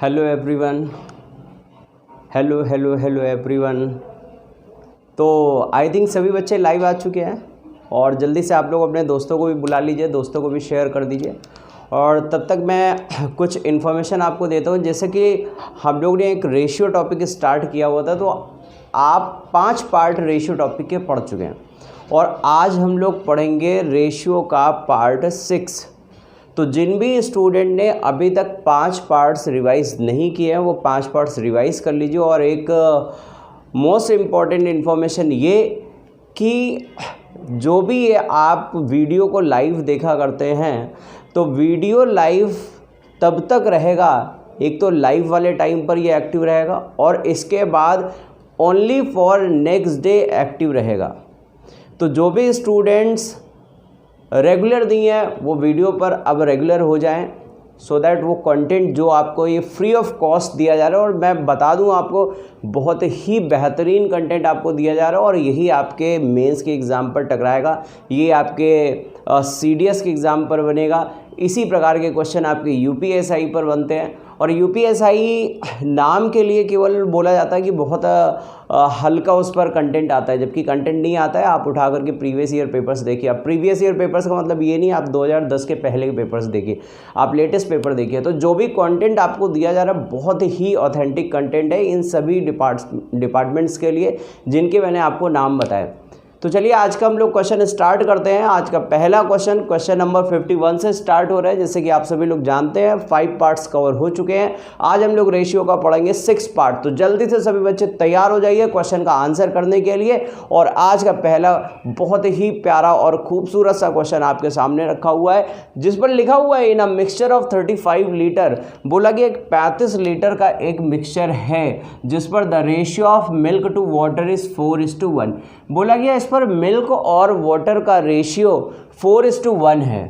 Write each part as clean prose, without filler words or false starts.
Hello everyone, hello hello hello everyone. तो I think सभी बच्चे लाइव आ चुके हैं और जल्दी से आप लोग अपने दोस्तों को भी बुला लीजिए, दोस्तों को भी शेयर कर दीजिए। और तब तक मैं कुछ इन्फॉर्मेशन आपको देता हूँ। जैसे कि हम लोग ने एक रेशियो टॉपिक स्टार्ट किया हुआ था, तो आप 5 पार्ट रेशियो टॉपिक के पढ़ चुके हैं और आज हम लोग पढ़ेंगे रेशियो का पार्ट 6। तो जिन भी स्टूडेंट ने अभी तक 5 पार्ट्स रिवाइज नहीं किए हैं वो 5 पार्ट्स रिवाइज कर लीजिए। और एक मोस्ट इम्पॉर्टेंट इन्फॉर्मेशन ये कि जो भी ये आप वीडियो को लाइव देखा करते हैं तो वीडियो लाइव तब तक रहेगा, एक तो लाइव वाले टाइम पर ये एक्टिव रहेगा और इसके बाद only for next day active रहेगा। तो जो भी स्टूडेंट्स रेगुलर दिए हैं वो वीडियो पर अब रेगुलर हो जाएं, सो दैट वो कंटेंट जो आपको ये फ्री ऑफ कॉस्ट दिया जा रहा है, और मैं बता दूं आपको बहुत ही बेहतरीन कंटेंट आपको दिया जा रहा है और यही आपके मेंस के एग्ज़ाम पर टकराएगा, ये आपके सीडीएस के एग्ज़ाम पर बनेगा। इसी प्रकार के क्वेश्चन आपके यूपीएसआई पर बनते हैं और यूपीएसआई नाम के लिए केवल बोला जाता है कि बहुत हल्का उस पर कंटेंट आता है, जबकि कंटेंट नहीं आता है। आप उठा करके प्रीवियस ईयर पेपर्स देखिए। आप प्रीवियस ईयर पेपर्स का मतलब ये नहीं आप 2010 के पहले के पेपर्स देखिए, आप लेटेस्ट पेपर देखिए। तो जो भी कंटेंट आपको दिया जा रहा है बहुत ही ऑथेंटिक कंटेंट है इन सभी डिपार्टमेंट्स के लिए जिनके मैंने आपको नाम बताए। तो चलिए आज का हम लोग क्वेश्चन स्टार्ट करते हैं। आज का पहला क्वेश्चन नंबर 51 से स्टार्ट हो रहा है। जैसे कि आप सभी लोग जानते हैं 5 पार्ट्स कवर हो चुके हैं। आज हम लोग रेशियो का पढ़ेंगे 6 पार्ट। तो जल्दी से सभी बच्चे तैयार हो जाइए क्वेश्चन का आंसर करने के लिए। और आज का पहला बहुत ही प्यारा और खूबसूरत सा क्वेश्चन आपके सामने रखा हुआ है, जिस पर लिखा हुआ है इन अ मिक्सचर ऑफ 35 लीटर। बोला कि एक 35 लीटर का एक मिक्सचर है जिस पर the ratio of milk to water is 4:1। बोला गया इस पर मिल्क और वाटर का रेशियो 4:1 है।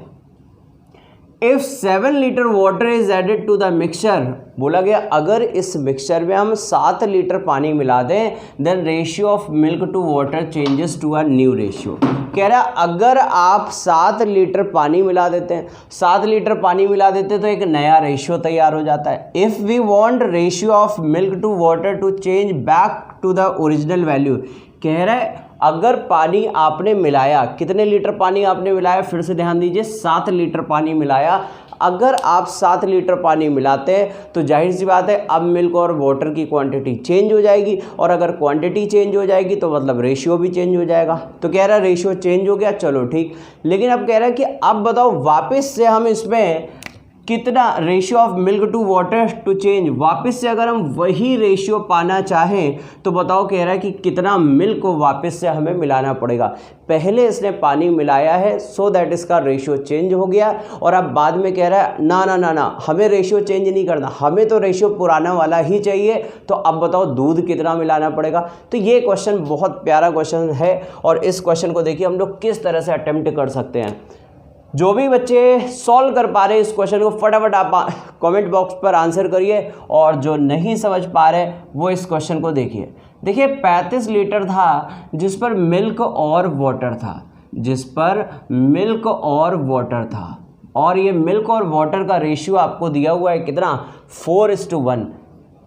If 7 litre water is added to the mixture, बोला गया अगर इस मिक्सचर में हम 7 लीटर पानी मिला दें then ratio of milk to water changes to a new ratio. कह रहा है अगर आप 7 लीटर पानी मिला देते हैं, 7 लीटर पानी मिला देते तो एक नया रेशियो तैयार हो जाता है। If we want ratio of milk to water to change back to the original value, कह रहा है अगर पानी आपने मिलाया, कितने लीटर पानी आपने मिलाया, फिर से ध्यान दीजिए 7 लीटर पानी मिलाया। अगर आप 7 लीटर पानी मिलाते हैं तो जाहिर सी बात है अब मिल्क और वाटर की क्वांटिटी चेंज हो जाएगी, और अगर क्वांटिटी चेंज हो जाएगी तो मतलब रेशियो भी चेंज हो जाएगा। तो कह रहा है रेशियो चेंज हो गया, चलो ठीक। लेकिन अब कह रहा है कि अब बताओ वापस से हम इसमें कितना ratio of milk to water to change, वापस से अगर हम वही रेशियो पाना चाहें तो बताओ कह रहा है कि कितना मिल्क को वापस से हमें मिलाना पड़ेगा। पहले इसने पानी मिलाया है सो दैट इसका रेशियो चेंज हो गया, और अब बाद में कह रहा है ना ना ना ना हमें रेशियो चेंज नहीं करना, हमें तो रेशियो पुराना वाला ही चाहिए। तो अब बताओ दूध कितना मिलाना पड़ेगा। तो ये क्वेश्चन बहुत प्यारा क्वेश्चन है और इस क्वेश्चन को देखिए हम लोग किस तरह से अटेम्प्ट कर सकते हैं। जो भी बच्चे सॉल्व कर पा रहे इस क्वेश्चन को फटाफट आप कमेंट बॉक्स पर आंसर करिए, और जो नहीं समझ पा रहे वो इस क्वेश्चन को देखिए। देखिए 35 लीटर था जिस पर मिल्क और वाटर था, जिस पर मिल्क और वाटर था, और ये मिल्क और वाटर का रेशियो आपको दिया हुआ है कितना, 4:1।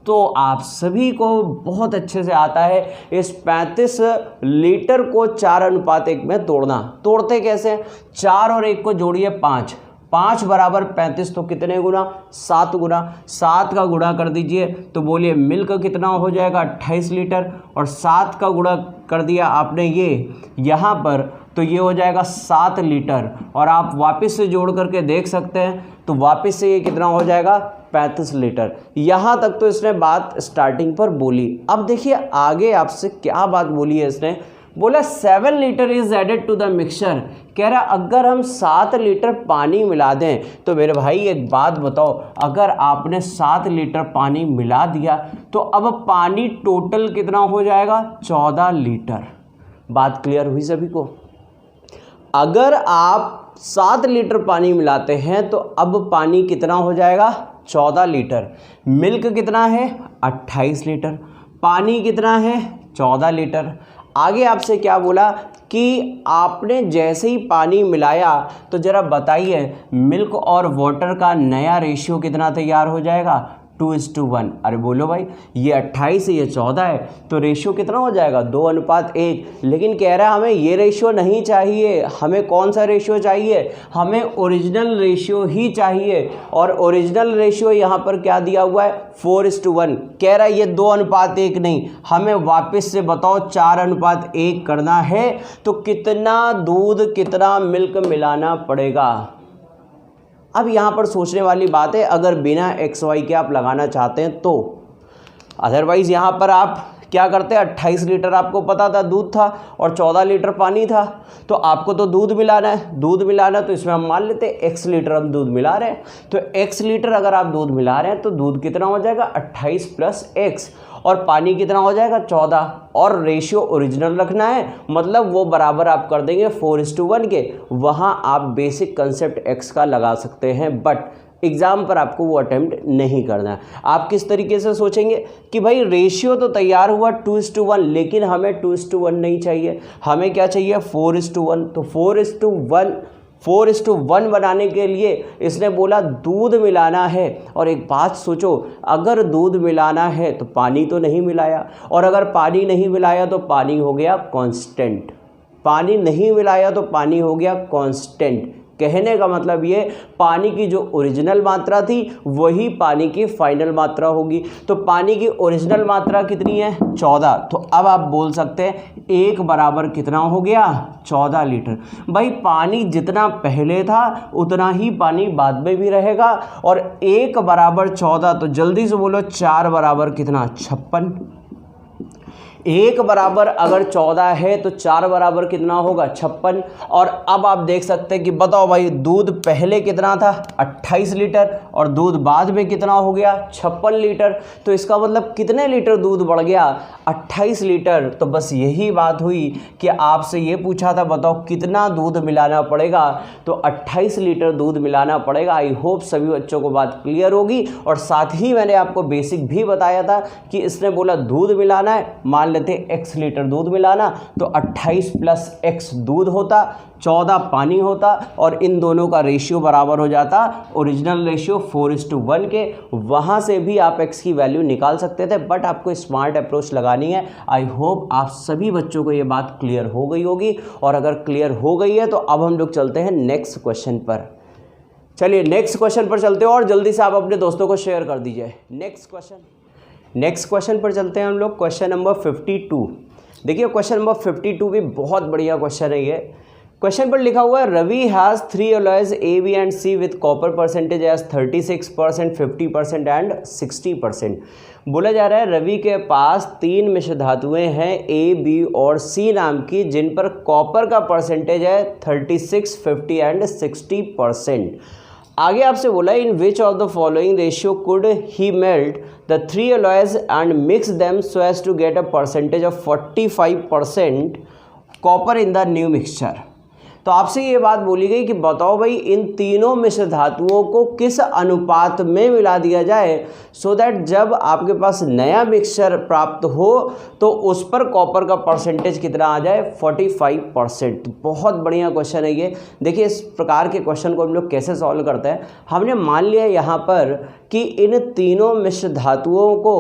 तो आप सभी को बहुत अच्छे से आता है इस 35 लीटर को 4:1 में तोड़ना। तोड़ते कैसे, 4 और 1 को जोड़िए 5, 5 बराबर 35, तो कितने गुना, 7 गुना। 7 का गुणा कर दीजिए तो बोलिए मिल्क कितना हो जाएगा, 28 लीटर, और 7 का गुणा कर दिया आपने ये यहाँ पर तो ये हो जाएगा 7 लीटर। और आप वापस से जोड़ करके देख सकते हैं तो वापस से ये कितना हो जाएगा, 35 लीटर। यहाँ तक तो इसने बात स्टार्टिंग पर बोली। अब देखिए आगे आपसे क्या बात बोली है इसने, बोला 7 litre is added to the mixture. कह रहा अगर हम 7 लीटर पानी मिला दें, तो मेरे भाई एक बात बताओ, अगर आपने 7 लीटर पानी मिला दिया तो अब पानी टोटल कितना हो जाएगा, 14 लीटर। बात क्लियर हुई सभी को। अगर आप 7 लीटर पानी मिलाते हैं तो अब पानी कितना हो जाएगा, 14 लीटर। मिल्क कितना है, 28 लीटर। पानी कितना है, 14 लीटर। आगे आपसे क्या बोला कि आपने जैसे ही पानी मिलाया तो ज़रा बताइए मिल्क और वाटर का नया रेशियो कितना तैयार हो जाएगा, 2:1। अरे बोलो भाई, ये 28 है, ये 14 है, तो रेशियो कितना हो जाएगा 2:1। लेकिन कह रहा है हमें ये रेशियो नहीं चाहिए, हमें कौन सा रेशियो चाहिए, हमें ओरिजिनल रेशियो ही चाहिए। और ओरिजिनल रेशियो यहाँ पर क्या दिया हुआ है 4:1। कह रहा है ये 2:1 नहीं, हमें वापस से बताओ 4:1 करना है तो कितना दूध कितना मिल्क मिलाना पड़ेगा। अब यहाँ पर सोचने वाली बात है, अगर बिना XY के आप लगाना चाहते हैं तो, अदरवाइज़ यहाँ पर आप क्या करते हैं, 28 लीटर आपको पता था दूध था और 14 लीटर पानी था, तो आपको तो दूध मिलाना है, तो इसमें हम मान लेते हैं X लीटर हम दूध मिला रहे हैं, तो X लीटर अगर आप दूध मिला रहे हैं तो दूध कितना हो जाएगा 28 + X, और पानी कितना हो जाएगा 14, और रेशियो ओरिजिनल रखना है, मतलब वो बराबर आप कर देंगे 4:1 के। वहाँ आप बेसिक कंसेप्ट X का लगा सकते हैं, बट एग्ज़ाम पर आपको वो अटेम्प्ट नहीं करना है। आप किस तरीके से सोचेंगे कि भाई रेशियो तो तैयार हुआ 2:1, लेकिन हमें 2:1 नहीं चाहिए, हमें क्या चाहिए 4:1। तो 4:1 बनाने के लिए इसने बोला दूध मिलाना है। और एक बात सोचो, अगर दूध मिलाना है तो पानी तो नहीं मिलाया, और अगर पानी नहीं मिलाया तो पानी हो गया कांस्टेंट, पानी नहीं मिलाया तो पानी हो गया कांस्टेंट। कहने का मतलब ये, पानी की जो ओरिजिनल मात्रा थी वही पानी की फाइनल मात्रा होगी। तो पानी की ओरिजिनल मात्रा कितनी है 14, तो अब आप बोल सकते हैं 1 बराबर कितना हो गया 14 लीटर। भाई पानी जितना पहले था उतना ही पानी बाद में भी रहेगा, और 1 बराबर 14, तो जल्दी से बोलो 4 बराबर कितना 56। 1 बराबर अगर 14 है तो 4 बराबर कितना होगा 56। और अब आप देख सकते हैं कि बताओ भाई, दूध पहले कितना था 28 लीटर और दूध बाद में कितना हो गया 56 लीटर, तो इसका मतलब कितने लीटर दूध बढ़ गया 28 लीटर। तो बस यही बात हुई कि आपसे ये पूछा था बताओ कितना दूध मिलाना पड़ेगा, तो 28 लीटर दूध मिलाना पड़ेगा। आई होप सभी बच्चों को बात क्लियर होगी। और साथ ही मैंने आपको बेसिक भी बताया था कि इसने बोला दूध मिलाना है, मान लेते X लीटर दूध मिलाना, तो 28 + X दूध होता, 14 पानी होता, और इन दोनों का रेशियो बराबर हो जाता ओरिजिनल रेशियो 4:1 के। वहाँ से भी आप X की वैल्यू निकाल सकते थे, बट आपको स्मार्ट अप्रोच लगानी है। आई होप आप सभी बच्चों को ये बात क्लियर हो गई होगी, और अगर क्लियर हो गई है तो अब हम लोग चलते हैं नेक्स्ट क्वेश्चन पर। चलिए नेक्स्ट क्वेश्चन पर चलते हैं, और जल्दी से आप अपने दोस्तों को शेयर कर दीजिए। नेक्स्ट क्वेश्चन पर चलते हैं हम लोग, क्वेश्चन नंबर 52। देखिए क्वेश्चन नंबर 52 भी बहुत बढ़िया क्वेश्चन है ये। क्वेश्चन पर लिखा हुआ है Ravi has 3 alloys A, B and C with copper percentage as 36%, 50% and 60%। बोला जा रहा है रवि के पास 3 मिश्र धातुएं हैं A, B और C नाम की, जिन पर कॉपर का परसेंटेज है 36, 50 एंड 60%। आगे आपसे बोला in which of the following ratio could he melt the 3 alloys and mix them so as to get a percentage of 45% copper in the new mixture. तो आपसे ये बात बोली गई कि बताओ भाई इन तीनों मिश्र धातुओं को किस अनुपात में मिला दिया जाए सो दैट जब आपके पास नया मिक्सचर प्राप्त हो तो उस पर कॉपर का परसेंटेज कितना आ जाए 45%। बहुत बढ़िया क्वेश्चन है ये। देखिए इस प्रकार के क्वेश्चन को हम लोग कैसे सॉल्व करते हैं। हमने मान लिया यहाँ पर कि इन तीनों मिश्र धातुओं को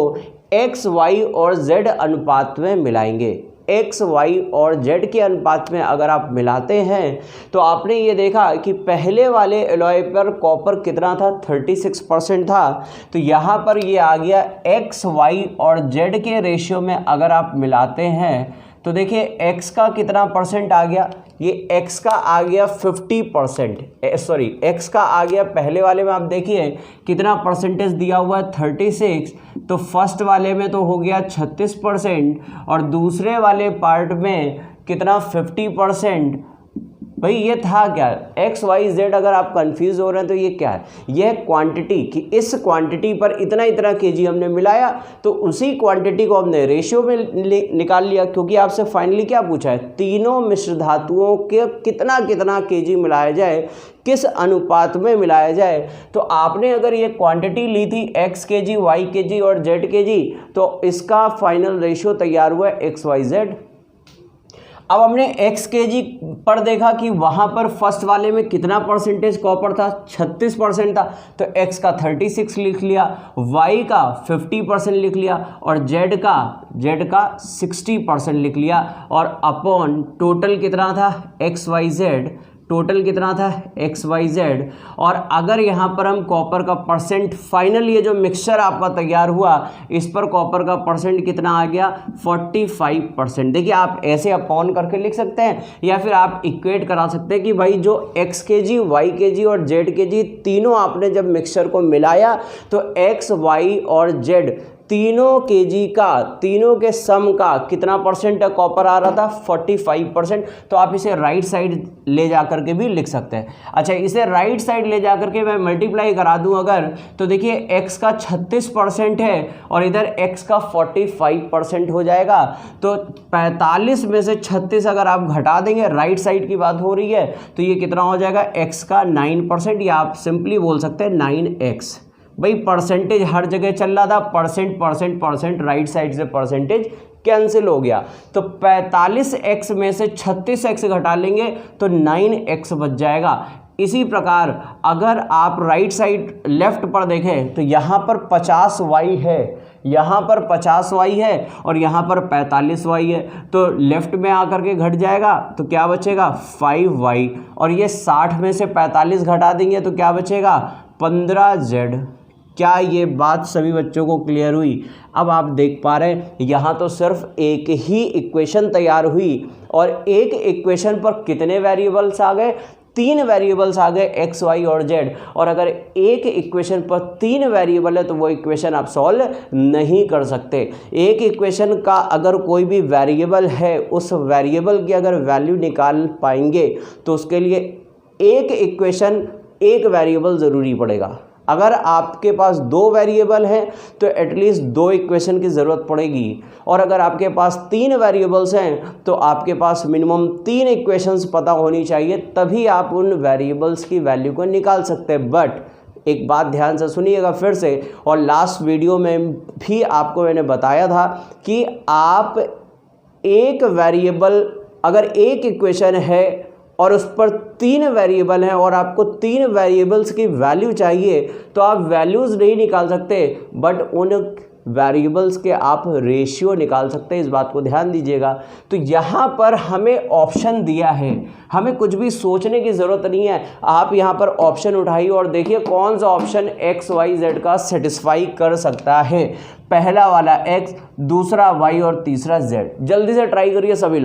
X, Y और Z अनुपात में मिलाएंगे। X, Y और Z के अनुपात में अगर आप मिलाते हैं तो आपने ये देखा कि पहले वाले एलॉय पर कॉपर कितना था 36% था, तो यहाँ पर ये आ गया X, Y और Z के रेशियो में अगर आप मिलाते हैं तो देखिए X का कितना परसेंट आ गया, ये X का आ गया 50%, सॉरी X का आ गया, पहले वाले में आप देखिए कितना परसेंटेज दिया हुआ है 36, तो फर्स्ट वाले में तो हो गया 36% और दूसरे वाले पार्ट में कितना 50%। भाई ये था क्या X, Y, Z। अगर आप कंफ्यूज हो रहे हैं तो ये क्या है, यह क्वांटिटी कि इस क्वांटिटी पर इतना इतना केजी हमने मिलाया, तो उसी क्वांटिटी को हमने रेशियो में निकाल लिया, क्योंकि आपसे फाइनली क्या पूछा है तीनों मिश्र धातुओं के कितना कितना केजी मिलाया जाए, किस अनुपात में मिलाया जाए। तो आपने अगर ये क्वांटिटी ली थी X kg, Y kg और Z kg, तो इसका फाइनल रेशियो तैयार हुआ है XYZ। अब हमने x kg पर देखा कि वहाँ पर फर्स्ट वाले में कितना परसेंटेज कॉपर था, 36% था, तो x का 36 लिख लिया, y का 50% लिख लिया और z का 60% लिख लिया और अपॉन टोटल कितना था XYZ, टोटल कितना था XYZ। और अगर यहाँ पर हम कॉपर का परसेंट, फाइनल ये जो मिक्सचर आपका तैयार हुआ इस पर कॉपर का परसेंट कितना आ गया 45%। देखिए आप ऐसे अपॉन करके लिख सकते हैं या फिर आप इक्वेट करा सकते हैं कि भाई जो x kg, y kg और z kg तीनों आपने जब मिक्सचर को मिलाया तो x, y और z तीनों केजी का, तीनों के सम का कितना परसेंट कॉपर आ रहा था 45%। तो आप इसे राइट साइड ले जा करके भी लिख सकते हैं। अच्छा, इसे राइट साइड ले जा करके मैं मल्टीप्लाई करा दूं अगर, तो देखिए x का 36% है और इधर x का 45% हो जाएगा। तो 45 में से 36 अगर आप घटा देंगे, राइट साइड की बात हो रही है, तो ये कितना हो जाएगा x का 9%, या आप सिंपली बोल सकते हैं 9x। भाई परसेंटेज हर जगह चल रहा था, परसेंट राइट साइड से परसेंटेज कैंसिल हो गया, तो 45x में से 36x घटा लेंगे तो 9x बच जाएगा। इसी प्रकार अगर आप राइट साइड लेफ्ट पर देखें तो यहाँ पर 50y है, यहाँ पर 50y है और यहाँ पर 45y है, तो लेफ्ट में आकर के घट जाएगा तो क्या बचेगा 5y, और ये 60 में से 45 घटा देंगे तो क्या बचेगा 15z। क्या ये बात सभी बच्चों को क्लियर हुई? अब आप देख पा रहे हैं यहाँ तो सिर्फ एक ही इक्वेशन तैयार हुई और एक इक्वेशन पर कितने वेरिएबल्स आ गए, 3 वेरिएबल्स आ गए x, y और z। और अगर एक इक्वेशन पर 3 वेरिएबल है तो वो इक्वेशन आप सॉल्व नहीं कर सकते। एक इक्वेशन का अगर कोई भी वेरिएबल है, उस वेरिएबल की अगर वैल्यू निकाल पाएंगे तो उसके लिए एक इक्वेशन, एक वेरिएबल ज़रूरी पड़ेगा। अगर आपके पास 2 वेरिएबल हैं तो एटलीस्ट 2 इक्वेशन की ज़रूरत पड़ेगी, और अगर आपके पास 3 वेरिएबल्स हैं तो आपके पास मिनिमम 3 इक्वेशंस पता होनी चाहिए, तभी आप उन वेरिएबल्स की वैल्यू को निकाल सकते हैं। बट एक बात ध्यान से सुनिएगा फिर से, और लास्ट वीडियो में भी आपको मैंने बताया था कि आप एक वेरिएबल, अगर एक इक्वेशन है और उस पर 3 वेरिएबल हैं और आपको 3 वेरिएबल्स की वैल्यू चाहिए, तो आप वैल्यूज़ नहीं निकाल सकते बट उन वेरिएबल्स के आप रेशियो निकाल सकते हैं। इस बात को ध्यान दीजिएगा। तो यहाँ पर हमें ऑप्शन दिया है, हमें कुछ भी सोचने की ज़रूरत नहीं है। आप यहाँ पर ऑप्शन उठाइए और देखिए कौन सा ऑप्शन x, y, z का सेटिस्फाई कर सकता है। पहला वाला x, दूसरा y और तीसरा z। जल्दी से ट्राई करिए सभी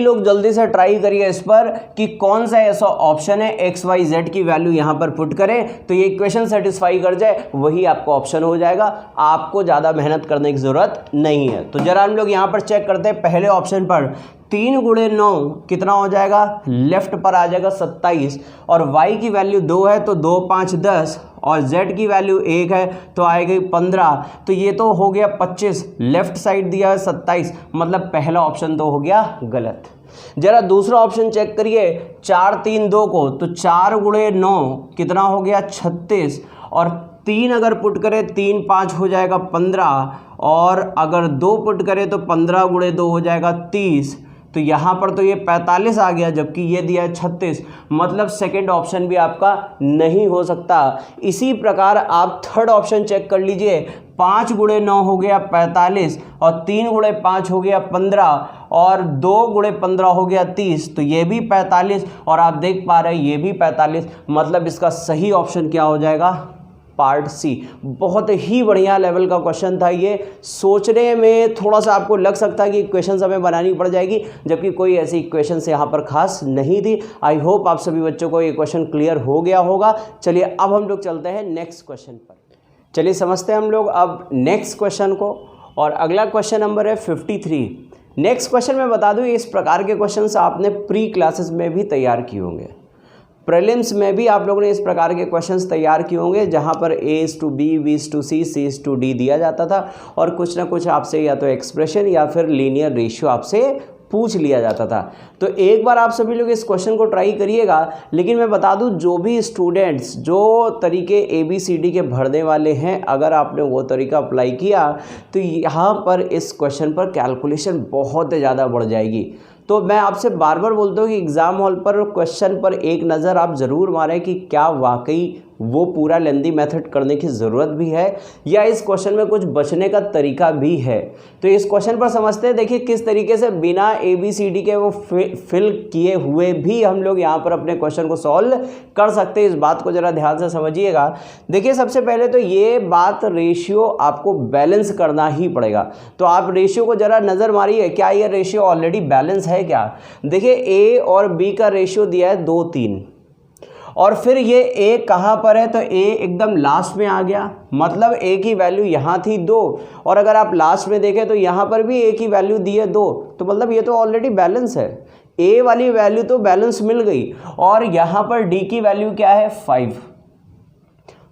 लोग जल्दी से ट्राई करिए इस पर कि कौन सा ऐसा ऑप्शन है x, y, z की वैल्यू यहाँ पर पुट करें तो ये इक्वेशन सेटिस्फाई कर जाए, वही आपका ऑप्शन हो जाएगा। आपको ज़्यादा मेहनत करने की ज़रूरत नहीं है। तो जरा हम लोग यहाँ पर चेक करते हैं पहले ऑप्शन पर। 3 गुणे 9 कितना हो जाएगा, लेफ्ट पर आ जाएगा 27, और y की वैल्यू 2 है तो 2 5 10, और z की वैल्यू 1 है तो आएगी 15, तो ये तो हो गया 25। लेफ्ट साइड दिया है 27, मतलब पहला ऑप्शन तो हो गया गलत। जरा दूसरा ऑप्शन चेक करिए 4 3 2 को, तो 4 गुणे 9 कितना हो गया 36, और 3 अगर पुट करें 3 5 हो जाएगा 15, और अगर 2 पुट करें तो 15 गुणे 2 हो जाएगा 30। तो यहाँ पर तो ये 45 आ गया, जबकि ये दिया है 36, मतलब सेकंड ऑप्शन भी आपका नहीं हो सकता। इसी प्रकार आप थर्ड ऑप्शन चेक कर लीजिए। 5 गुणे 9 हो गया 45, और 3 गुणे 5 हो गया 15, और 2 गुणे 15 हो गया 30, तो ये भी 45, और आप देख पा रहे हैं ये भी 45, मतलब इसका सही ऑप्शन क्या हो जाएगा, पार्ट सी। बहुत ही बढ़िया लेवल का क्वेश्चन था ये। सोचने में थोड़ा सा आपको लग सकता है कि इक्वेशंस हमें बनानी पड़ जाएगी, जबकि कोई ऐसी इक्वेशंस यहाँ पर खास नहीं थी। आई होप आप सभी बच्चों को ये क्वेश्चन क्लियर हो गया होगा। चलिए अब हम लोग चलते हैं नेक्स्ट क्वेश्चन पर। चलिए समझते हैं हम लोग अब नेक्स्ट क्वेश्चन को, और अगला क्वेश्चन नंबर है 53। नेक्स्ट क्वेश्चन मैं बता दूँ, इस प्रकार के क्वेश्चन आपने प्री क्लासेस में भी तैयार किए होंगे, प्रीलिम्स में भी आप लोगों ने इस प्रकार के क्वेश्चंस तैयार किए होंगे, जहां पर A/B, B/C, C/D दिया जाता था, और कुछ ना कुछ आपसे या तो एक्सप्रेशन या फिर लीनियर रेशियो आपसे पूछ लिया जाता था। तो एक बार आप सभी लोग इस क्वेश्चन को ट्राई करिएगा। लेकिन मैं बता दूं, जो भी स्टूडेंट्स जो तरीके ABCD के भरने वाले हैं, अगर आपने वो तरीका अप्लाई किया तो यहाँ पर इस क्वेश्चन पर कैलकुलेशन बहुत ज़्यादा बढ़ जाएगी। तो मैं आपसे बार बार बोलता हूँ कि एग्ज़ाम हॉल पर क्वेश्चन पर एक नज़र आप ज़रूर मारें कि क्या वाकई वो पूरा लेंदी मेथड करने की ज़रूरत भी है या इस क्वेश्चन में कुछ बचने का तरीका भी है। तो इस क्वेश्चन पर समझते हैं, देखिए किस तरीके से बिना ABCD के वो फिल किए हुए भी हम लोग यहाँ पर अपने क्वेश्चन को सॉल्व कर सकते हैं। इस बात को ज़रा ध्यान से समझिएगा। देखिए सबसे पहले तो ये बात, रेशियो आपको बैलेंस करना ही पड़ेगा। तो आप रेशियो को ज़रा नज़र मारिए, क्या ये रेशियो ऑलरेडी बैलेंस है क्या। देखिए A और B का रेशियो दिया है 2:3 और फिर ये A कहाँ पर है, तो A एकदम लास्ट में आ गया, मतलब A की वैल्यू यहाँ थी 2 और अगर आप लास्ट में देखें तो यहाँ पर भी A की वैल्यू दी है 2, तो मतलब ये तो ऑलरेडी बैलेंस है। A वाली वैल्यू तो बैलेंस मिल गई और यहाँ पर D की वैल्यू क्या है 5।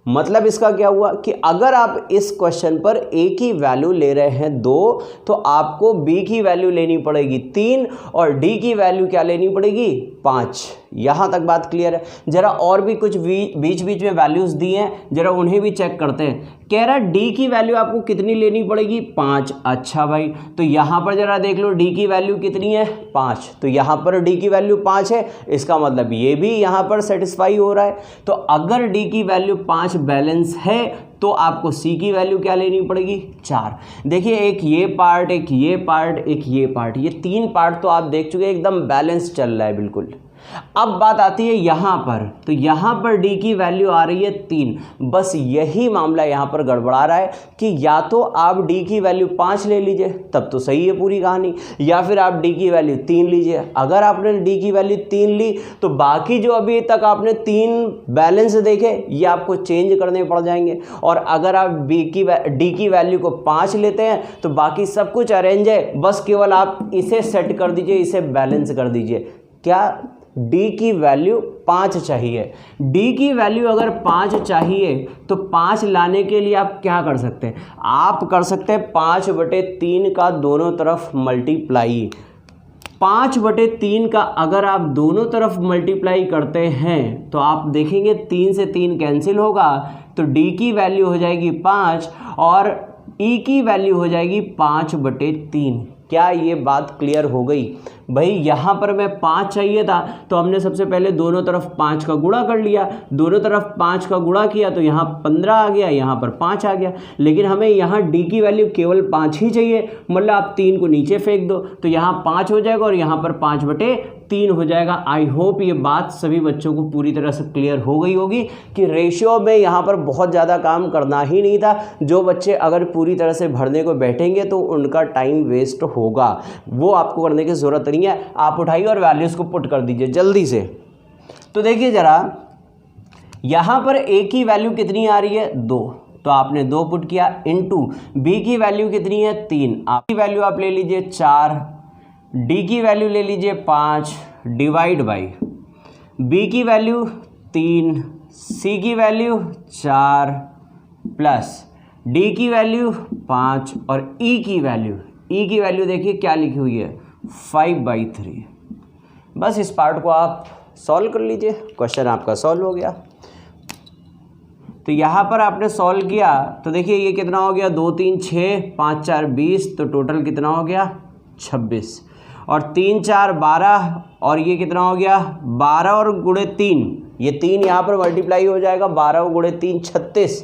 मतलब इसका क्या हुआ कि अगर आप इस क्वेश्चन पर A की वैल्यू ले रहे हैं 2 तो आपको B की वैल्यू लेनी पड़ेगी 3 और D की वैल्यू क्या लेनी पड़ेगी 5। यहाँ तक बात क्लियर है। जरा और भी कुछ बीच बीच में वैल्यूज़ दी हैं, जरा उन्हें भी चेक करते हैं। कह रहा है D की वैल्यू आपको कितनी लेनी पड़ेगी 5। अच्छा भाई, तो यहाँ पर जरा देख लो D की वैल्यू कितनी है 5, तो यहाँ पर D की वैल्यू 5 है, इसका मतलब ये भी यहाँ पर सेटिस्फाई हो रहा है। तो अगर D की वैल्यू 5 बैलेंस है तो आपको C की वैल्यू क्या लेनी पड़ेगी 4। देखिए एक ये पार्ट, एक ये पार्ट, एक ये पार्ट, ये 3 पार्ट तो आप देख चुके हैं, एकदम बैलेंस चल रहा है बिल्कुल। अब बात आती है यहाँ पर, तो यहाँ पर D की वैल्यू आ रही है 3। बस यही मामला यहाँ पर गड़बड़ा रहा है कि या तो आप D की वैल्यू 5 ले लीजिए, तब तो सही है पूरी कहानी, या फिर आप D की वैल्यू 3 लीजिए। अगर आपने D की वैल्यू 3 ली तो बाकी जो अभी तक आपने 3 बैलेंस देखे ये आपको चेंज करने पड़ जाएंगे, और अगर आप D की वैल्यू को 5 लेते हैं तो बाकी सब कुछ अरेंज है, बस केवल आप इसे सेट कर दीजिए, इसे बैलेंस कर दीजिए। क्या D की वैल्यू 5 चाहिए। D की वैल्यू अगर 5 चाहिए तो 5 लाने के लिए आप क्या कर सकते हैं, आप कर सकते हैं 5/3 का दोनों तरफ मल्टीप्लाई। 5/3 का अगर आप दोनों तरफ मल्टीप्लाई करते हैं तो आप देखेंगे 3 से 3 कैंसिल होगा, तो D की वैल्यू हो जाएगी 5 और E की वैल्यू हो जाएगी 5/3। क्या ये बात क्लियर हो गई भाई। यहाँ पर मैं 5 चाहिए था तो हमने सबसे पहले दोनों तरफ 5 का गुणा कर लिया, दोनों तरफ 5 का गुणा किया तो यहाँ 15 आ गया, यहाँ पर 5 आ गया। लेकिन हमें यहाँ D की वैल्यू केवल 5 ही चाहिए, मतलब आप 3 को नीचे फेंक दो तो यहाँ 5 हो जाएगा और यहाँ पर 5/3 हो जाएगा। आई होप ये बात सभी बच्चों को पूरी तरह से क्लियर हो गई होगी कि रेशियो में यहाँ पर बहुत ज़्यादा काम करना ही नहीं था। जो बच्चे अगर पूरी तरह से भरने को बैठेंगे तो उनका टाइम वेस्ट होगा, वो आपको करने की ज़रूरत नहीं है। आप उठाइए और वैल्यूज़ को पुट कर दीजिए जल्दी से। तो देखिए ज़रा यहाँ पर A की वैल्यू कितनी आ रही है 2, तो आपने 2 पुट किया, इनटू B की वैल्यू कितनी है 3, आप की वैल्यू आप ले लीजिए 4, D की वैल्यू ले लीजिए 5, डिवाइड बाई B की वैल्यू 3, C की वैल्यू 4 प्लस D की वैल्यू 5 और E की वैल्यू देखिए क्या लिखी हुई है 5/3। बस इस पार्ट को आप सॉल्व कर लीजिए, क्वेश्चन आपका सॉल्व हो गया। तो यहाँ पर आपने सॉल्व किया तो देखिए ये कितना हो गया 2 3 6 5 4 20, तो टोटल कितना हो गया 26 और 3 4 12 और ये कितना हो गया 12 और गुणे 3, ये 3 यहाँ पर मल्टीप्लाई हो जाएगा, 12 गुणे 3 36,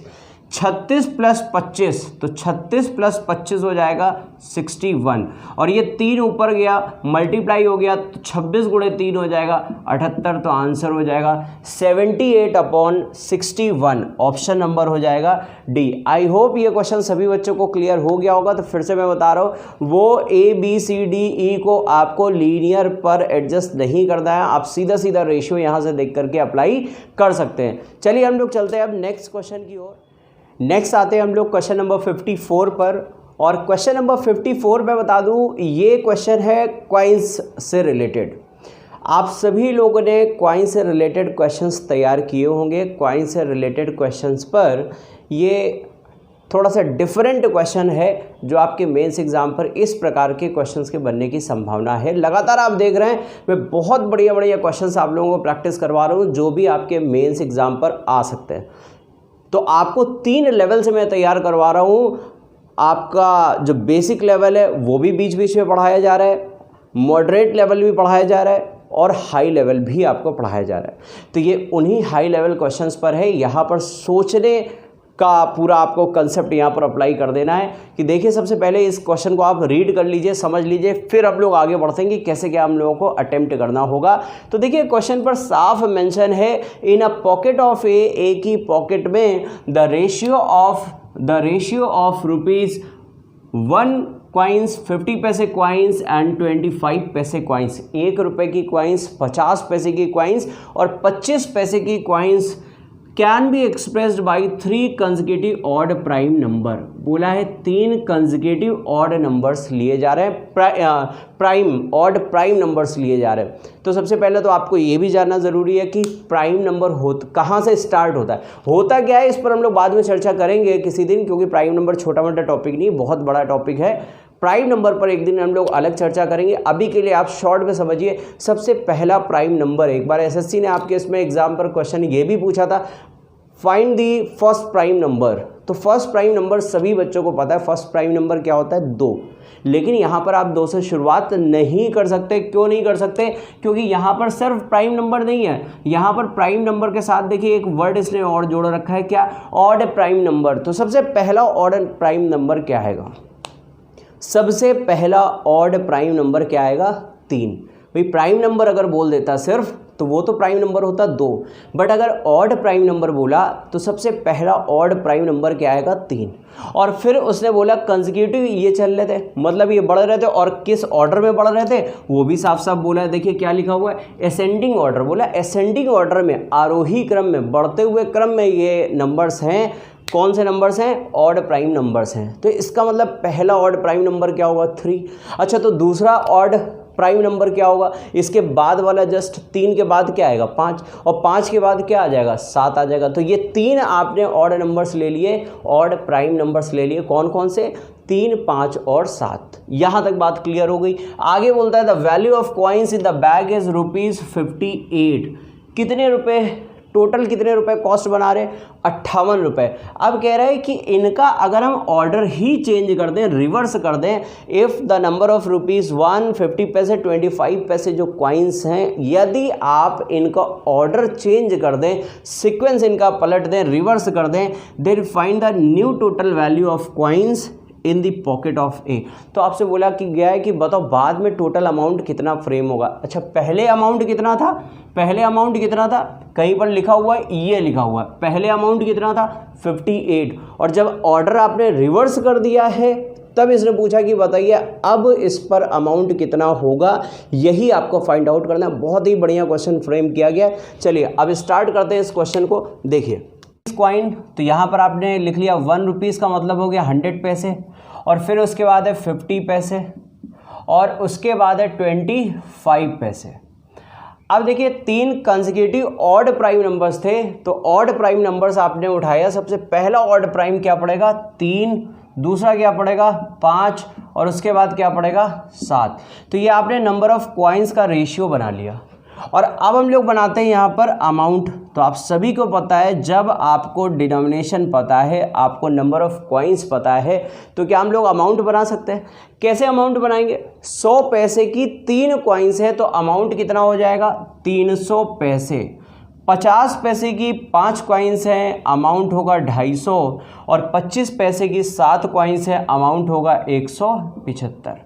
36 प्लस 25, तो 36 प्लस 25 हो जाएगा 61 और ये 3 ऊपर गया मल्टीप्लाई हो गया तो 26 गुणे 3 हो जाएगा 78, तो आंसर हो जाएगा 78/61। ऑप्शन नंबर हो जाएगा डी। आई होप ये क्वेश्चन सभी बच्चों को क्लियर हो गया होगा। तो फिर से मैं बता रहा हूँ, वो ABCDE को आपको लीनियर पर एडजस्ट नहीं करना है, आप सीधा सीधा रेशियो यहाँ से देख करके अप्लाई कर सकते हैं। चलिए हम लोग चलते हैं अब नेक्स्ट क्वेश्चन की ओर। नेक्स्ट आते हैं हम लोग क्वेश्चन नंबर 54 पर, और क्वेश्चन नंबर 54 मैं बता दूं ये क्वेश्चन है क्वाइंस से रिलेटेड। आप सभी लोगों ने क्वाइन से रिलेटेड क्वेश्चंस तैयार किए होंगे। क्वाइन से रिलेटेड क्वेश्चंस पर ये थोड़ा सा डिफरेंट क्वेश्चन है जो आपके मेंस एग्जाम पर इस प्रकार के क्वेश्चंस के बनने की संभावना है। लगातार आप देख रहे हैं मैं बहुत बढ़िया बढ़िया क्वेश्चंस आप लोगों को प्रैक्टिस करवा रहा हूँ जो भी आपके मेंस एग्जाम पर आ सकते हैं। तो आपको 3 लेवल से मैं तैयार करवा रहा हूँ। आपका जो बेसिक लेवल है वो भी बीच बीच में पढ़ाया जा रहा है, मॉडरेट लेवल भी पढ़ाया जा रहा है और हाई लेवल भी आपको पढ़ाया जा रहा है। तो ये उन्हीं हाई लेवल क्वेश्चंस पर है। यहाँ पर सोचने का पूरा आपको कंसेप्ट यहाँ पर अप्लाई कर देना है कि देखिए सबसे पहले इस क्वेश्चन को आप रीड कर लीजिए, समझ लीजिए, फिर हम लोग आगे बढ़ते हैं कि कैसे क्या हम लोगों को अटेम्प्ट करना होगा। तो देखिए क्वेश्चन पर साफ मेंशन है, इन अ पॉकेट ऑफ ए, एक ही पॉकेट में the ratio of rupees 1 coins, 50 पैसे कॉइन्स एंड 25 पैसे कॉइन्स, 1 रुपये की कॉइन्स, 50 पैसे की कॉइन्स और 25 पैसे की coins can be expressed by 3 consecutive odd prime number. बोला है 3 कंसेक्यूटिव ऑड नंबर्स लिए जा रहे हैं, ऑड प्राइम नंबर्स लिए जा रहे हैं। तो सबसे पहले तो आपको ये भी जानना ज़रूरी है कि प्राइम नंबर कहाँ से स्टार्ट होता क्या है। इस पर हम लोग बाद में चर्चा करेंगे किसी दिन, क्योंकि प्राइम नंबर छोटा मोटा टॉपिक नहीं, बहुत बड़ा टॉपिक है। प्राइम नंबर पर एक दिन हम लोग अलग चर्चा करेंगे। अभी के लिए आप शॉर्ट में समझिए, सबसे पहला प्राइम नंबर, एक बार एसएससी ने आपके इसमें एग्जाम पर क्वेश्चन ये भी पूछा था, find the first prime number. तो फर्स्ट प्राइम नंबर सभी बच्चों को पता है, फर्स्ट प्राइम नंबर क्या होता है, 2। लेकिन यहाँ पर आप 2 से शुरुआत नहीं कर सकते। क्यों नहीं कर सकते? क्योंकि यहाँ पर सिर्फ प्राइम नंबर नहीं है, यहाँ पर प्राइम नंबर के साथ देखिए एक वर्ड इसने और जोड़ रखा है, क्या, ऑड प्राइम नंबर। तो सबसे पहला ऑड प्राइम नंबर क्या आएगा? सबसे पहला ऑड प्राइम नंबर क्या आएगा? 3। भाई प्राइम नंबर अगर बोल देता सिर्फ तो वो तो प्राइम नंबर होता 2, बट अगर ऑड प्राइम नंबर बोला तो सबसे पहला ऑड प्राइम नंबर क्या आएगा? 3। और फिर उसने बोला कंसेक्यूटिव ये चल रहे थे, मतलब ये बढ़ रहे थे, और किस ऑर्डर में बढ़ रहे थे वो भी साफ साफ बोला है। देखिए क्या लिखा हुआ है, असेंडिंग ऑर्डर। बोला असेंडिंग ऑर्डर में, आरोही क्रम में, बढ़ते हुए क्रम में ये नंबर्स हैं। कौन से नंबर्स हैं? ऑड प्राइम नंबर्स हैं। तो इसका मतलब पहला ऑड प्राइम नंबर क्या होगा? 3। अच्छा, तो दूसरा ऑड प्राइम नंबर क्या होगा? इसके बाद वाला जस्ट 3 के बाद क्या आएगा? 5, और 5 के बाद क्या आ जाएगा? 7 आ जाएगा। तो ये 3 आपने ऑड नंबर्स ले लिए, ऑड प्राइम नंबर्स ले लिए। कौन कौन से? 3, 5 और 7। यहाँ तक बात क्लियर हो गई। आगे बोलता है the value of coins in the bag is ₹58। कितने रुपए टोटल, कितने रुपए कॉस्ट बना रहे? 58 रुपए। अब कह रहे हैं कि इनका अगर हम ऑर्डर ही चेंज कर दें, रिवर्स कर दें, इफ़ द नंबर ऑफ ₹1, 50 पैसे, 25 पैसे जो कॉइन्स हैं, यदि आप इनका ऑर्डर चेंज कर दें, सीक्वेंस इनका पलट दें, रिवर्स कर दें, then find the new total value of coins in the pocket of A. तो आपसे बोला कि गया है कि बताओ बाद में टोटल अमाउंट कितना फ्रेम होगा। अच्छा, पहले अमाउंट कितना था? पहले अमाउंट कितना था? कहीं पर लिखा हुआ है, ये लिखा हुआ है, पहले अमाउंट कितना था? 58। और जब ऑर्डर आपने रिवर्स कर दिया है तब इसने पूछा कि बताइए अब इस पर अमाउंट कितना होगा। यही आपको फाइंड आउट करना है। बहुत ही बढ़िया क्वेश्चन फ्रेम किया गया। चलिए अब स्टार्ट करते हैं इस क्वेश्चन को। देखिए कॉइन, तो यहाँ पर आपने लिख लिया ₹1 का मतलब हो गया 100 पैसे, और फिर उसके बाद है 50 पैसे, और उसके बाद है 25 पैसे। अब देखिए 3 कंसेक्यूटिव ऑड प्राइम नंबर्स थे, तो ऑड प्राइम नंबर्स आपने उठाया। सबसे पहला ऑड प्राइम क्या पड़ेगा? 3, दूसरा क्या पड़ेगा? 5, और उसके बाद क्या पड़ेगा? 7। तो ये आपने नंबर ऑफ कॉइन्स का रेशियो बना लिया। और अब हम लोग बनाते हैं यहाँ पर अमाउंट। तो आप सभी को पता है जब आपको डिनोमिनेशन पता है, आपको नंबर ऑफ कॉइन्स पता है, तो क्या हम लोग अमाउंट बना सकते हैं? कैसे अमाउंट बनाएंगे? 100 पैसे की 3 कॉइन्स है तो अमाउंट कितना हो जाएगा? 300 पैसे। 50 पैसे की 5 कॉइन्स हैं, अमाउंट होगा 250, और 25 पैसे की 7 कॉइन्स हैं, अमाउंट होगा 175।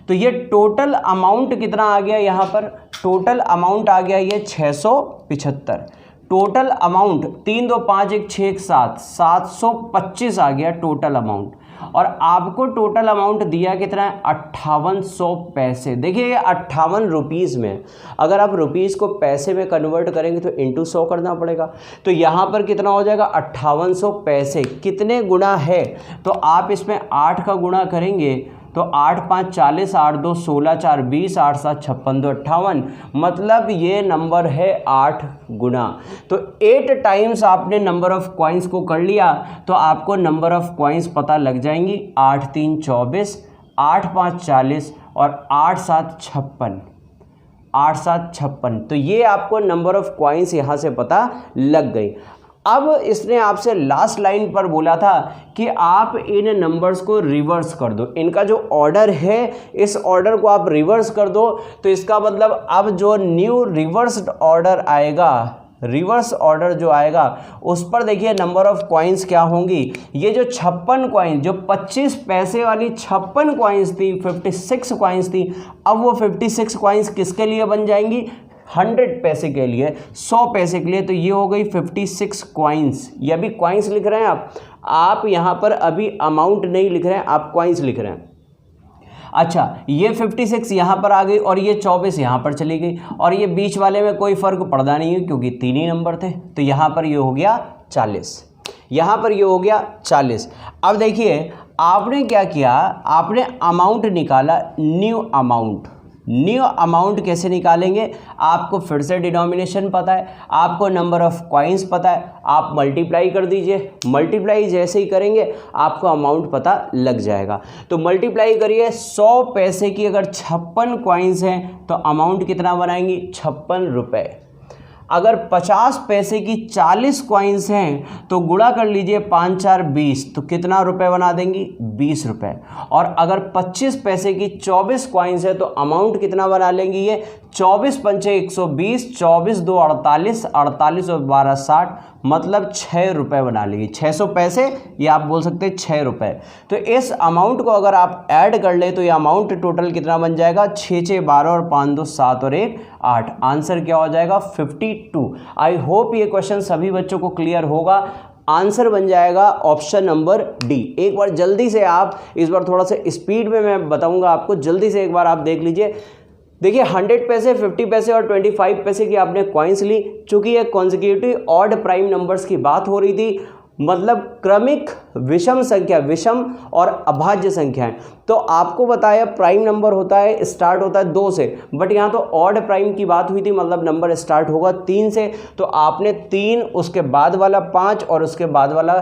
तो ये टोटल अमाउंट कितना आ गया? यहाँ पर टोटल अमाउंट आ गया ये 675। टोटल अमाउंट 3, 2, 5, 1, 6, 1, 7, 725 आ गया टोटल अमाउंट। और आपको टोटल अमाउंट दिया कितना है? 5800 पैसे। देखिए ये 58 रुपीज़ में, अगर आप रुपीज़ को पैसे में कन्वर्ट करेंगे तो इंटू 100 करना पड़ेगा। तो यहाँ पर कितना हो जाएगा? 5800 पैसे। कितने गुना है? तो आप इसमें 8 का गुणा करेंगे तो तो 8 5 40, 8 2 16, 4 20, 8 7 56, 2 58, मतलब ये नंबर है 8 गुना। तो 8 टाइम्स आपने नंबर ऑफ कॉइन्स को कर लिया तो आपको नंबर ऑफ कॉइन्स पता लग जाएंगी। 8 3 24, 8 5 40 और 8 7 56, 8 7 56, तो ये आपको नंबर ऑफ कॉइन्स यहाँ से पता लग गई। अब इसने आपसे लास्ट लाइन पर बोला था कि आप इन नंबर्स को रिवर्स कर दो, इनका जो ऑर्डर है इस ऑर्डर को आप रिवर्स कर दो। तो इसका मतलब अब जो न्यू रिवर्स्ड ऑर्डर आएगा, रिवर्स ऑर्डर जो आएगा उस पर देखिए नंबर ऑफ कॉइन्स क्या होंगी। ये जो 56 कॉइन्स, जो 25 पैसे वाली 56 कॉइन्स थी, 56 कॉइन्स थी, अब वो 56 कॉइन्स किसके लिए बन जाएंगी? 100 पैसे के लिए, 100 पैसे के लिए। तो ये हो गई 56 कॉइन्स। ये अभी कॉइन्स लिख रहे हैं आप यहाँ पर अभी अमाउंट नहीं लिख रहे हैं, आप कॉइन्स लिख रहे हैं। अच्छा, ये 56 यहाँ पर आ गई और ये 24 यहाँ पर चली गई, और ये बीच वाले में कोई फ़र्क पड़ता नहीं है क्योंकि 3 ही नंबर थे। तो यहाँ पर ये हो गया 40, यहाँ पर ये हो गया 40। अब देखिए आपने क्या किया, आपने अमाउंट निकाला, न्यू अमाउंट। न्यू अमाउंट कैसे निकालेंगे? आपको फिर से डिनोमिनेशन पता है, आपको नंबर ऑफ कॉइन्स पता है, आप मल्टीप्लाई कर दीजिए। मल्टीप्लाई जैसे ही करेंगे आपको अमाउंट पता लग जाएगा। तो मल्टीप्लाई करिए, 100 पैसे की अगर 56 कॉइन्स हैं तो अमाउंट कितना बनाएंगी? 56 रुपये। अगर 50 पैसे की 40 कॉइन्स हैं तो गुणा कर लीजिए, 5 4 20, तो कितना रुपए बना देंगी? 20 रुपये। और अगर 25 पैसे की 24 कॉइन्स है तो अमाउंट कितना बना लेंगी? ये 24 पंचे 120, 24 2 48, 48 और 12 60, मतलब 6 रुपये बना लेंगी। 600 पैसे, ये आप बोल सकते हैं 6 रुपये। तो इस अमाउंट को अगर आप ऐड कर ले तो ये अमाउंट टोटल कितना बन जाएगा? 6 6 12 और 5 2 7 और 1 8। आंसर क्या हो जाएगा? 52। आई होप ये क्वेश्चन सभी बच्चों को क्लियर होगा। आंसर बन जाएगा ऑप्शन नंबर डी। एक बार जल्दी से आप, इस बार थोड़ा सा स्पीड में मैं बताऊंगा आपको, जल्दी से एक बार आप देख लीजिए। देखिए 100 पैसे, 50 पैसे और 25 पैसे की आपने कॉइन्स ली। चूंकि ये कॉन्जिक्यूटिव ऑड प्राइम नंबर्स की बात हो रही थी, मतलब क्रमिक विषम संख्या, विषम और अभाज्य संख्याएं, तो आपको बताया प्राइम नंबर होता है, स्टार्ट होता है 2 से, बट यहाँ तो ऑड प्राइम की बात हुई थी, मतलब नंबर स्टार्ट होगा 3 से। तो आपने 3, उसके बाद वाला 5 और उसके बाद वाला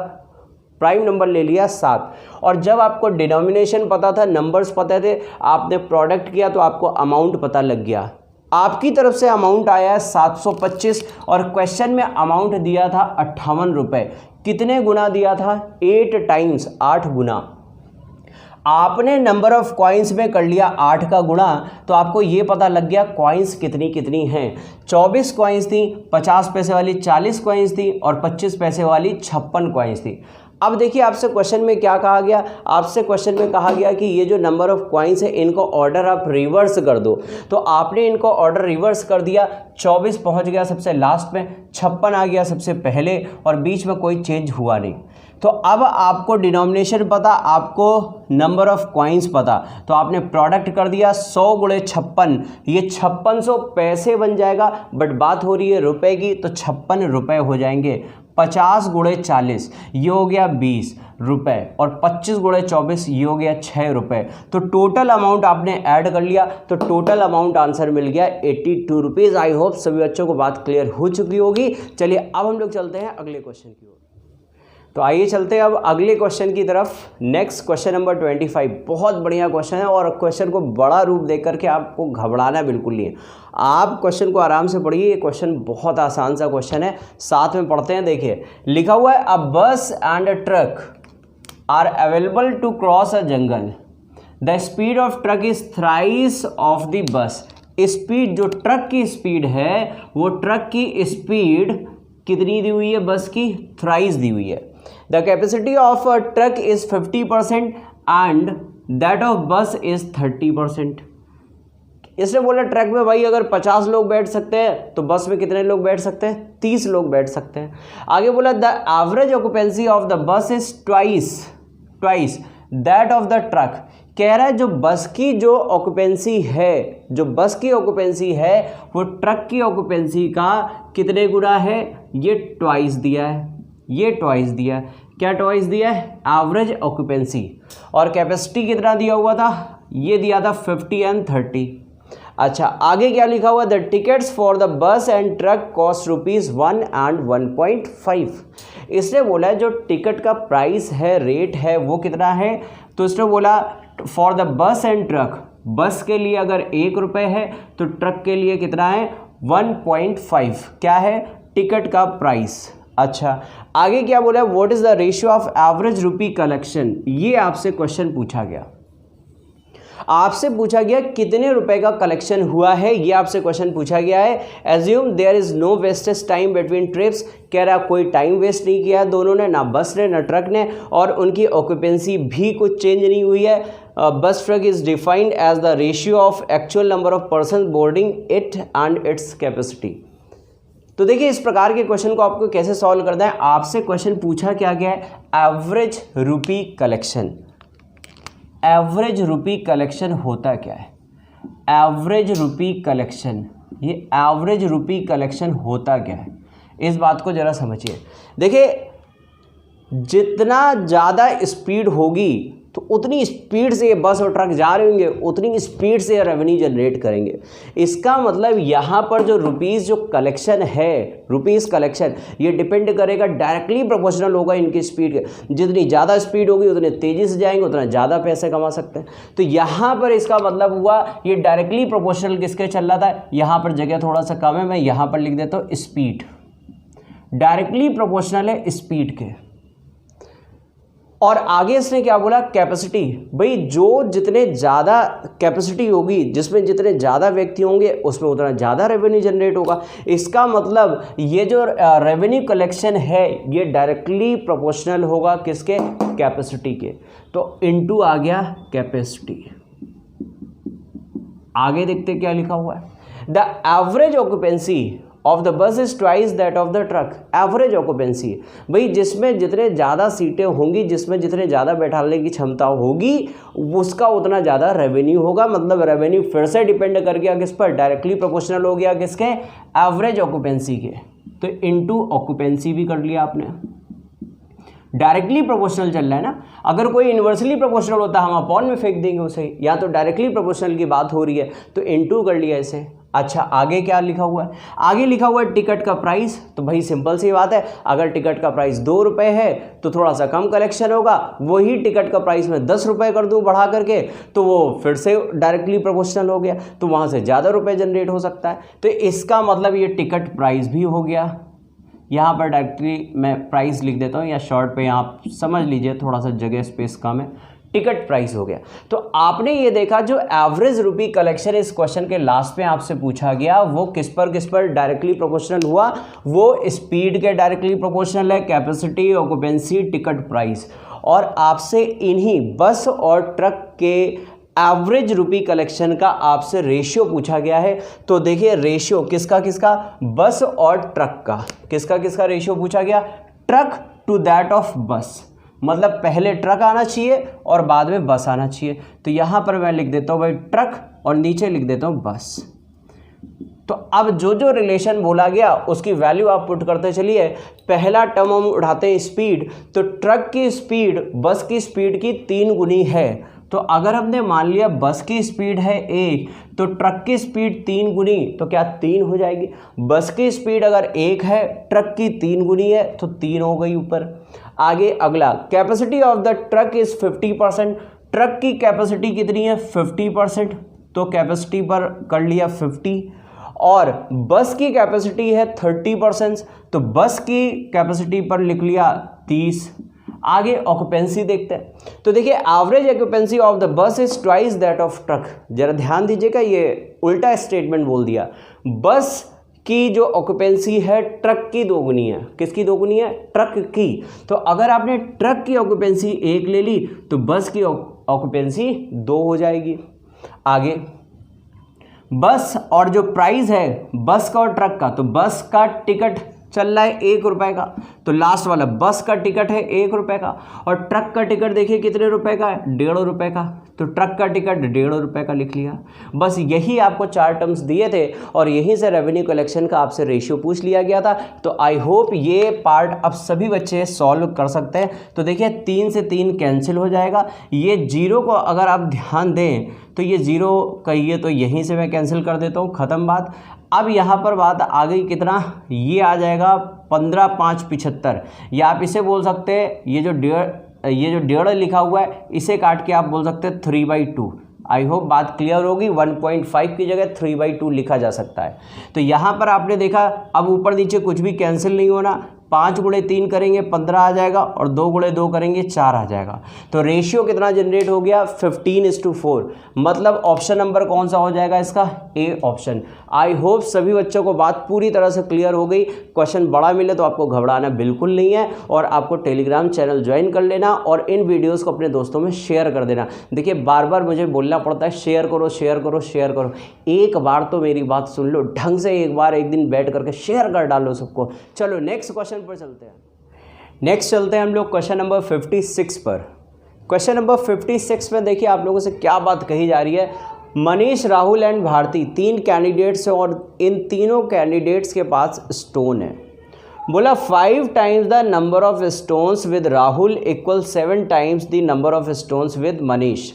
प्राइम नंबर ले लिया 7। और जब आपको डिनोमिनेशन पता था, नंबर्स पता थे, आपने प्रोडक्ट किया तो आपको अमाउंट पता लग गया। आपकी तरफ से अमाउंट आया है 725 और क्वेश्चन में अमाउंट दिया था 58 रुपये। कितने गुना दिया था? 8 टाइम्स, 8 गुना। आपने नंबर ऑफ कॉइन्स में कर लिया 8 का गुणा, तो आपको ये पता लग गया कॉइन्स कितनी कितनी हैं। 24 कॉइन्स थी, 50 पैसे वाली 40 कॉइन्स थी और 25 पैसे वाली 56 कॉइन्स थी। अब देखिए आपसे क्वेश्चन में क्या कहा गया, आपसे क्वेश्चन में कहा गया कि ये जो नंबर ऑफ कॉइन्स है इनको ऑर्डर आप रिवर्स कर दो। तो आपने इनको ऑर्डर रिवर्स कर दिया। 24 पहुंच गया सबसे लास्ट में, 56 आ गया सबसे पहले और बीच में कोई चेंज हुआ नहीं। तो अब आपको डिनोमिनेशन पता, आपको नंबर ऑफ कॉइन्स पता, तो आपने प्रोडक्ट कर दिया 100 गुणे 56, ये 5600 पैसे बन जाएगा। बट बात हो रही है रुपए की, तो 56 रुपये हो जाएंगे। 50 गुणे 40 ये हो गया 20 रुपये और 25 गुणे 24 ये हो गया 6 रुपये। तो टोटल अमाउंट आपने ऐड कर लिया, तो टोटल अमाउंट आंसर मिल गया 82 रुपीज़। आई होप सभी बच्चों को बात क्लियर हो चुकी होगी। चलिए अब हम लोग चलते हैं अगले क्वेश्चन की ओर। तो आइए चलते हैं अब अगले क्वेश्चन की तरफ। नेक्स्ट क्वेश्चन नंबर 25, बहुत बढ़िया क्वेश्चन है और क्वेश्चन को बड़ा रूप देख करके आपको घबराना बिल्कुल नहीं है। आप क्वेश्चन को आराम से पढ़िए, ये क्वेश्चन बहुत आसान सा क्वेश्चन है, साथ में पढ़ते हैं। देखिए लिखा हुआ है, a bus and a truck are available to cross a jungle, the speed of truck is thrice of the bus. Speed, जो ट्रक की स्पीड है वो ट्रक की स्पीड कितनी दी हुई है? बस की थ्राइस दी हुई है। The capacity of a truck is 50% and that of बस इज 30%। इसने बोला ट्रक में भाई अगर 50 लोग बैठ सकते हैं तो बस में कितने लोग बैठ सकते हैं? 30 लोग बैठ सकते हैं। आगे बोला the average occupancy of the बस is twice that of the truck. कह रहा है जो बस की जो ऑक्यूपेंसी है, जो बस की ऑक्यूपेंसी है वो ट्रक की ऑक्यूपेंसी का कितने गुना है? ये ट्वाइस दिया है, ये ट्वाइस दिया है। क्या ट्वाइस दिया है? Average occupancy. और कैपेसिटी कितना दिया हुआ था? ये दिया था 50 एंड 30। अच्छा, आगे क्या लिखा हुआ? The tickets for the bus and truck cost ₹1 and 1.5। इसने बोला है जो टिकट का प्राइस है, रेट है, वो कितना है? तो इसने बोला for the bus and truck, बस के लिए अगर ₹1 है तो ट्रक के लिए कितना है? 1.5 क्या है? टिकट का प्राइस। अच्छा, आगे क्या बोला? What is the ratio of average rupee collection. ये आपसे क्वेश्चन पूछा गया, आपसे पूछा गया कितने रुपए का कलेक्शन हुआ है, ये आपसे क्वेश्चन पूछा गया है। Assume there is no wastage time between trips, कह रहा कोई टाइम वेस्ट नहीं किया है दोनों ने, ना बस ने ना ट्रक ने, और उनकी ऑक्यूपेंसी भी कुछ चेंज नहीं हुई है। Bus truck is defined as the ratio of actual number of person boarding it and its capacity. तो देखिए इस प्रकार के क्वेश्चन को आपको कैसे सॉल्व करना है। आपसे क्वेश्चन पूछा क्या गया है? एवरेज रुपी कलेक्शन। एवरेज रुपी कलेक्शन होता क्या है? एवरेज रुपी कलेक्शन, ये एवरेज रुपी कलेक्शन होता क्या है? इस बात को जरा समझिए। देखिए जितना ज़्यादा स्पीड होगी तो उतनी स्पीड से ये बस और ट्रक जा रहे होंगे, उतनी स्पीड से रेवेन्यू जनरेट करेंगे। इसका मतलब यहाँ पर जो रुपीज़ जो कलेक्शन है, रुपीज़ कलेक्शन, ये डिपेंड करेगा, डायरेक्टली प्रोपोर्शनल होगा इनकी स्पीड के। जितनी ज़्यादा स्पीड होगी उतने तेज़ी से जाएंगे, उतना ज़्यादा पैसे कमा सकते हैं। तो यहाँ पर इसका मतलब हुआ ये डायरेक्टली प्रोपोर्शनल किसके चल रहा था? यहाँ पर जगह थोड़ा सा कम है, मैं यहाँ पर लिख देता हूँ स्पीड। डायरेक्टली प्रोपोर्शनल है स्पीड के। और आगे इसने क्या बोला? कैपेसिटी। भाई जो जितने ज़्यादा कैपेसिटी होगी, जिसमें जितने ज़्यादा व्यक्ति होंगे उसमें उतना ज़्यादा रेवेन्यू जनरेट होगा। इसका मतलब ये जो रेवेन्यू कलेक्शन है ये डायरेक्टली प्रोपोर्शनल होगा किसके? कैपेसिटी के। तो इनटू आ गया कैपेसिटी। आगे देखते क्या लिखा हुआ है? The average occupancy of the बस is twice that of the truck. Average occupancy, भाई जिसमें जितने ज़्यादा सीटें होंगी, जिसमें जितने ज़्यादा बैठाने की क्षमता होगी, उसका उतना ज़्यादा रेवेन्यू होगा। मतलब रेवेन्यू फिर से डिपेंड कर गया किस पर? डायरेक्टली प्रोपोर्शनल हो गया किसके? एवरेज ऑक्यूपेंसी के। तो इनटू ऑक्यूपेंसी भी कर लिया आपने। डायरेक्टली प्रोपोर्शनल चल रहा है ना, अगर कोई इन्वर्सली प्रोपोर्शनल होता हम अपॉन में फेंक देंगे उसे, या तो डायरेक्टली प्रोपोर्शनल की बात हो रही है तो इनटू कर लिया इसे। अच्छा, आगे क्या लिखा हुआ है? आगे लिखा हुआ है टिकट का प्राइस। तो भाई सिंपल सी बात है, अगर टिकट का प्राइस ₹2 है तो थोड़ा सा कम कलेक्शन होगा। वही टिकट का प्राइस मैं ₹10 कर दूं बढ़ा करके तो वो फिर से डायरेक्टली प्रोपोर्शनल हो गया, तो वहाँ से ज़्यादा रुपए जनरेट हो सकता है। तो इसका मतलब ये टिकट प्राइस भी हो गया। यहाँ पर डायरेक्टली मैं प्राइस लिख देता हूँ, या शॉर्ट पे आप समझ लीजिए, थोड़ा सा जगह स्पेस कम है, टिकट प्राइस हो गया। तो आपने ये देखा जो एवरेज रुपी कलेक्शन इस क्वेश्चन के लास्ट में आपसे पूछा गया वो किस पर डायरेक्टली प्रोपोर्शनल हुआ? वो स्पीड के डायरेक्टली प्रोपोर्शनल है, कैपेसिटी, ऑक्यूपेंसी, टिकट प्राइस। और आपसे इन्हीं बस और ट्रक के एवरेज रुपी कलेक्शन का आपसे रेशियो पूछा गया है। तो देखिए रेशियो किसका किसका? बस और ट्रक का। किसका किसका रेशियो पूछा गया? ट्रक टू दैट ऑफ बस। मतलब पहले ट्रक आना चाहिए और बाद में बस आना चाहिए। तो यहाँ पर मैं लिख देता हूँ भाई ट्रक और नीचे लिख देता हूँ बस। तो अब जो जो रिलेशन बोला गया उसकी वैल्यू आप पुट करते चलिए। पहला टर्म हम उठाते हैं स्पीड, तो ट्रक की स्पीड बस की स्पीड की 3 गुनी है। तो अगर हमने मान लिया बस की स्पीड है 1 तो ट्रक की स्पीड 3 गुनी, तो क्या 3 हो जाएगी? बस की स्पीड अगर 1 है, ट्रक की 3 गुनी है तो 3 हो गई ऊपर। आगे अगला, capacity of the truck is 50%। Truck की कैपेसिटी कितनी है? 50%। तो कैपेसिटी पर कर लिया 50। और बस की कैपेसिटी है 30%, तो बस की कैपेसिटी पर लिख लिया 30। आगे ऑक्यूपेंसी देखते हैं। तो देखिए एवरेज ऑक्यूपेंसी ऑफ द बस is twice that of truck. जरा ध्यान दीजिएगा, ये उल्टा स्टेटमेंट बोल दिया। बस की जो ऑक्यूपेंसी है ट्रक की 2 गुनी है। किसकी 2 गुनी है? ट्रक की। तो अगर आपने ट्रक की ऑक्यूपेंसी 1 ले ली तो बस की ऑक्यूपेंसी 2 हो जाएगी। आगे बस और जो प्राइस है बस का और ट्रक का, तो बस का टिकट चल रहा है 1 रुपये का, तो लास्ट वाला बस का टिकट है 1 रुपये का, और ट्रक का टिकट देखिए कितने रुपए का है, 1.5 रुपये का, तो ट्रक का टिकट 1.5 रुपये का लिख लिया। बस यही आपको 4 टर्म्स दिए थे और यहीं से रेवेन्यू कलेक्शन का आपसे रेशियो पूछ लिया गया था। तो आई होप ये पार्ट अब सभी बच्चे सॉल्व कर सकते हैं। तो देखिए 3 से 3 कैंसिल हो जाएगा, ये 0 को अगर आप ध्यान दें तो ये 0 कहिए तो यहीं से मैं कैंसिल कर देता हूँ, ख़त्म बात। अब यहाँ पर बात आ गई कितना, ये आ जाएगा 15 5 75, या आप इसे बोल सकते हैं ये जो 1.5 लिखा हुआ है इसे काट के आप बोल सकते हैं 3/2। आई होप बात क्लियर होगी। 1.5 की जगह 3/2 लिखा जा सकता है। तो यहाँ पर आपने देखा अब ऊपर नीचे कुछ भी कैंसिल नहीं होना, 5 × 3 करेंगे 15 आ जाएगा और 2 × 2 करेंगे 4 आ जाएगा। तो रेशियो कितना जनरेट हो गया 15:4। मतलब ऑप्शन नंबर कौन सा हो जाएगा इसका, ए ऑप्शन। आई होप सभी बच्चों को बात पूरी तरह से क्लियर हो गई। क्वेश्चन बड़ा मिले तो आपको घबराना बिल्कुल नहीं है, और आपको टेलीग्राम चैनल ज्वाइन कर लेना और इन वीडियोज़ को अपने दोस्तों में शेयर कर देना। देखिए बार बार मुझे बोलना पड़ता है शेयर करो शेयर करो शेयर करो, एक बार तो मेरी बात सुन लो ढंग से, एक बार एक दिन बैठ करके शेयर कर डालो सबको। चलो नेक्स्ट क्वेश्चन पर चलते हैं। नेक्स्ट चलते हैं हम लोग क्वेश्चन नंबर 56 पर। क्वेश्चन नंबर 56 में देखिए आप लोगों से क्या बात कही जा रही है। मनीष, राहुल एंड भारती 3 कैंडिडेट्स हैं और इन तीनों कैंडिडेट्स के पास स्टोन है। बोला 5 times the number of stones with Rahul equal 7 times the number of stones with Manish.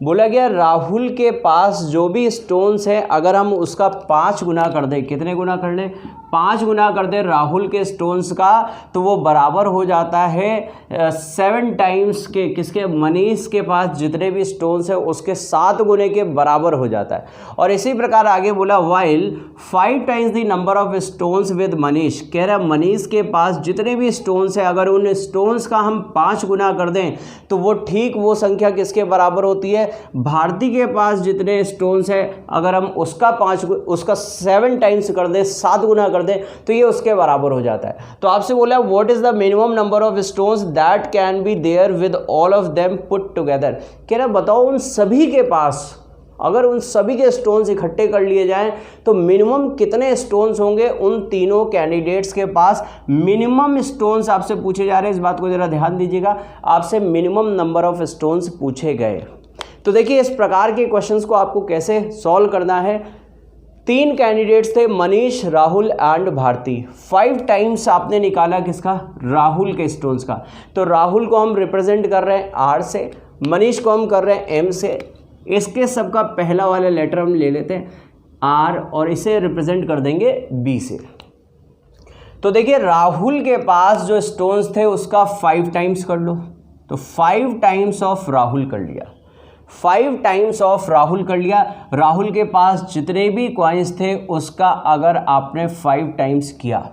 बोला गया राहुल के पास जो भी स्टोन्स है अगर हम उसका 5 गुना कर दें, कितने गुना कर लें, 5 गुना कर दें राहुल के स्टोन्स का, तो वो बराबर हो जाता है 7 टाइम्स के किसके, मनीष के पास जितने भी स्टोन्स है उसके 7 गुने के बराबर हो जाता है। और इसी प्रकार आगे बोला while 5 times the number of stones with Manish, कह रहा है मनीष के पास जितने भी स्टोन्स है अगर उन स्टोन्स का हम 5 गुना कर दें तो वो ठीक वो संख्या किसके बराबर होती है, भारती के पास जितने स्टोन्स है अगर हम उसका 7 टाइम्स कर दें, 7 गुना कर दें तो ये उसके बराबर हो जाता है। तो आपसे बोला what is the minimum number of stones that can be there with all of them put together. कह रहा बताओ उन सभी के पास, अगर उन सभी के स्टोन्स इकट्ठे कर लिए जाएं तो मिनिमम कितने स्टोन्स होंगे उन तीनों कैंडिडेट्स के पास। मिनिमम स्टोन्स आपसे पूछे जा रहे हैं, इस बात को जरा ध्यान दीजिएगा, आपसे मिनिमम नंबर ऑफ स्टोन्स पूछे गए। तो देखिए इस प्रकार के क्वेश्चंस को आपको कैसे सॉल्व करना है। 3 कैंडिडेट्स थे मनीष, राहुल एंड भारती। 5 टाइम्स आपने निकाला किसका, राहुल के स्टोन्स का। तो राहुल को हम रिप्रेजेंट कर रहे हैं आर से, मनीष को हम कर रहे हैं एम से। इसके सबका पहला वाला लेटर हम ले लेते हैं आर और इसे रिप्रेजेंट कर देंगे बी से। तो देखिए राहुल के पास जो स्टोन्स थे उसका 5 टाइम्स कर लो, तो 5 टाइम्स ऑफ राहुल कर लिया, 5 टाइम्स ऑफ राहुल कर लिया। राहुल के पास जितने भी कॉइन्स थे उसका अगर आपने 5 टाइम्स किया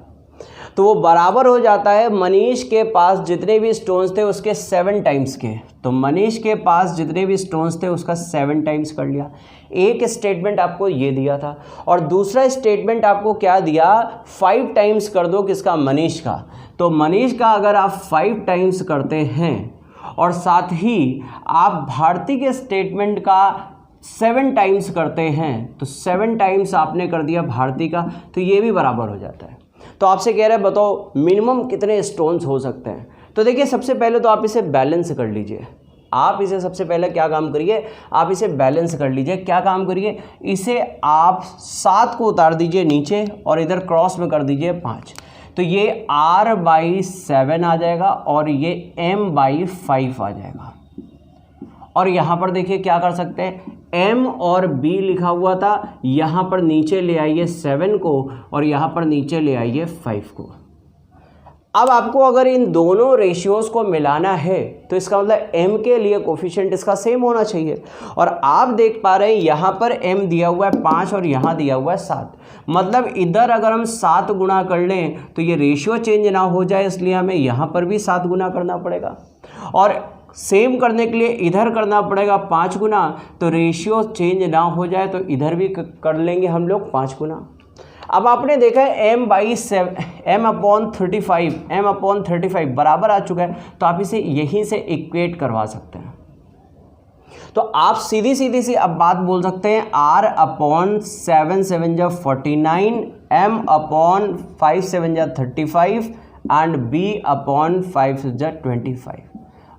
तो वो बराबर हो जाता है मनीष के पास जितने भी स्टोन्स थे उसके 7 टाइम्स के। तो मनीष के पास जितने भी स्टोन्स थे उसका 7 टाइम्स कर लिया। एक स्टेटमेंट आपको ये दिया था और दूसरा स्टेटमेंट आपको क्या दिया, 5 टाइम्स कर दो किसका, मनीष का। तो मनीष का अगर आप 5 टाइम्स करते हैं और साथ ही आप भारती के स्टेटमेंट का 7 टाइम्स करते हैं तो 7 टाइम्स आपने कर दिया भारती का, तो ये भी बराबर हो जाता है। तो आपसे कह रहे हैं बताओ मिनिमम कितने स्टोन्स हो सकते हैं। तो देखिए सबसे पहले तो आप इसे बैलेंस कर लीजिए। आप इसे सबसे पहले क्या काम करिए, आप इसे बैलेंस कर लीजिए। क्या काम करिए, इसे आप 7 को उतार दीजिए नीचे और इधर क्रॉस में कर दीजिए 5। तो ये R/7 आ जाएगा और ये M/5 आ जाएगा। और यहाँ पर देखिए क्या कर सकते हैं, M और B लिखा हुआ था, यहाँ पर नीचे ले आइए 7 को और यहाँ पर नीचे ले आइए 5 को। अब आपको अगर इन दोनों रेशियोज़ को मिलाना है तो इसका मतलब M के लिए कोफिशिएंट इसका सेम होना चाहिए। और आप देख पा रहे हैं यहाँ पर M दिया हुआ है 5 और यहाँ दिया हुआ है 7। मतलब इधर अगर हम 7 गुना कर लें तो ये रेशियो चेंज ना हो जाए, इसलिए हमें यहाँ पर भी 7 गुना करना पड़ेगा। और सेम करने के लिए इधर करना पड़ेगा 5 गुना, तो रेशियो चेंज ना हो जाए तो इधर भी कर लेंगे हम लोग 5 गुना। अब आपने देखा है M/35 बराबर आ चुका है, तो आप इसे यहीं से इक्वेट करवा सकते हैं। तो आप सीधी सीधी सी अब बात बोल सकते हैं R अपॉन 7 7 जा 49, M अपॉन 5 7 जा 35 एंड B अपॉन 5 जा 25।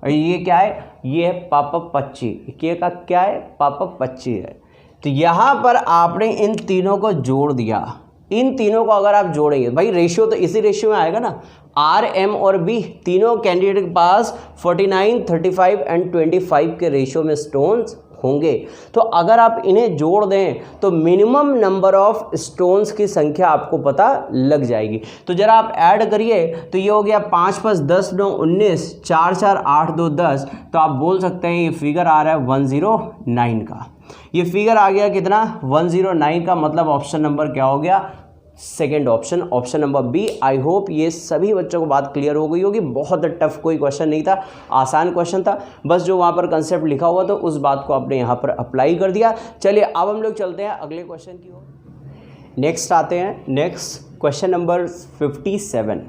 और ये क्या है, ये है पापा 25, ये का क्या है पापा 25 है। तो यहाँ पर आपने इन तीनों को जोड़ दिया, इन तीनों को अगर आप जोड़ेंगे भाई रेशियो तो इसी रेशियो में आएगा ना, R M और B तीनों कैंडिडेट के पास 49 35 एंड 25 के रेशियो में स्टोन्स होंगे। तो अगर आप इन्हें जोड़ दें तो मिनिमम नंबर ऑफ स्टोन्स की संख्या आपको पता लग जाएगी। तो जरा आप ऐड करिए, तो ये हो गया 5 5 10 9 19, 4 4 8 2 10। तो आप बोल सकते हैं ये फिगर आ रहा है 109 का। ये फिगर आ गया कितना 109 का, मतलब ऑप्शन नंबर क्या हो गया, second option, option number B. I hope ये सभी बच्चों को बात क्लियर हो गई होगी। बहुत टफ कोई क्वेश्चन नहीं था, आसान क्वेश्चन था, बस जो वहाँ पर कंसेप्ट लिखा हुआ था उस बात को आपने यहाँ पर अप्लाई कर दिया। चलिए अब हम लोग चलते हैं अगले क्वेश्चन की ओर। नेक्स्ट आते हैं, next question number 57।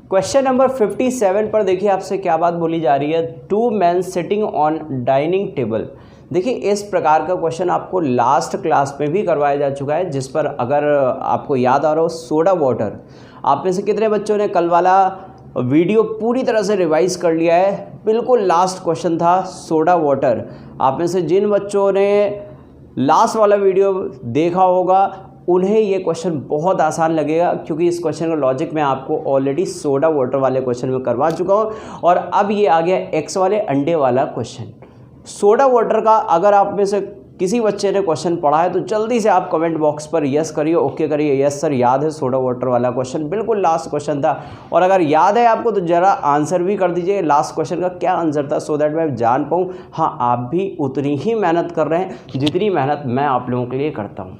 Question number 57 पर देखिए आपसे क्या बात बोली जा रही है, 2 men sitting on dining table. देखिए इस प्रकार का क्वेश्चन आपको लास्ट क्लास में भी करवाया जा चुका है, जिस पर अगर आपको याद आ रहा हो सोडा वाटर, आप में से कितने बच्चों ने कल वाला वीडियो पूरी तरह से रिवाइज कर लिया है। बिल्कुल लास्ट क्वेश्चन था सोडा वाटर। आप में से जिन बच्चों ने लास्ट वाला वीडियो देखा होगा उन्हें ये क्वेश्चन बहुत आसान लगेगा, क्योंकि इस क्वेश्चन का लॉजिक मैं आपको ऑलरेडी सोडा वाटर वाले क्वेश्चन में करवा चुका हूँ। और अब ये आ गया एक्स वाले अंडे वाला क्वेश्चन। सोडा वाटर का अगर आप में से किसी बच्चे ने क्वेश्चन पढ़ा है तो जल्दी से आप कमेंट बॉक्स पर यस करिए, ओके करिए, यस सर याद है सोडा वाटर वाला क्वेश्चन, बिल्कुल लास्ट क्वेश्चन था। और अगर याद है आपको तो ज़रा आंसर भी कर दीजिए लास्ट क्वेश्चन का क्या आंसर था, सो दैट मैं जान पाऊँ हाँ आप भी उतनी ही मेहनत कर रहे हैं जितनी मेहनत मैं आप लोगों के लिए करता हूँ।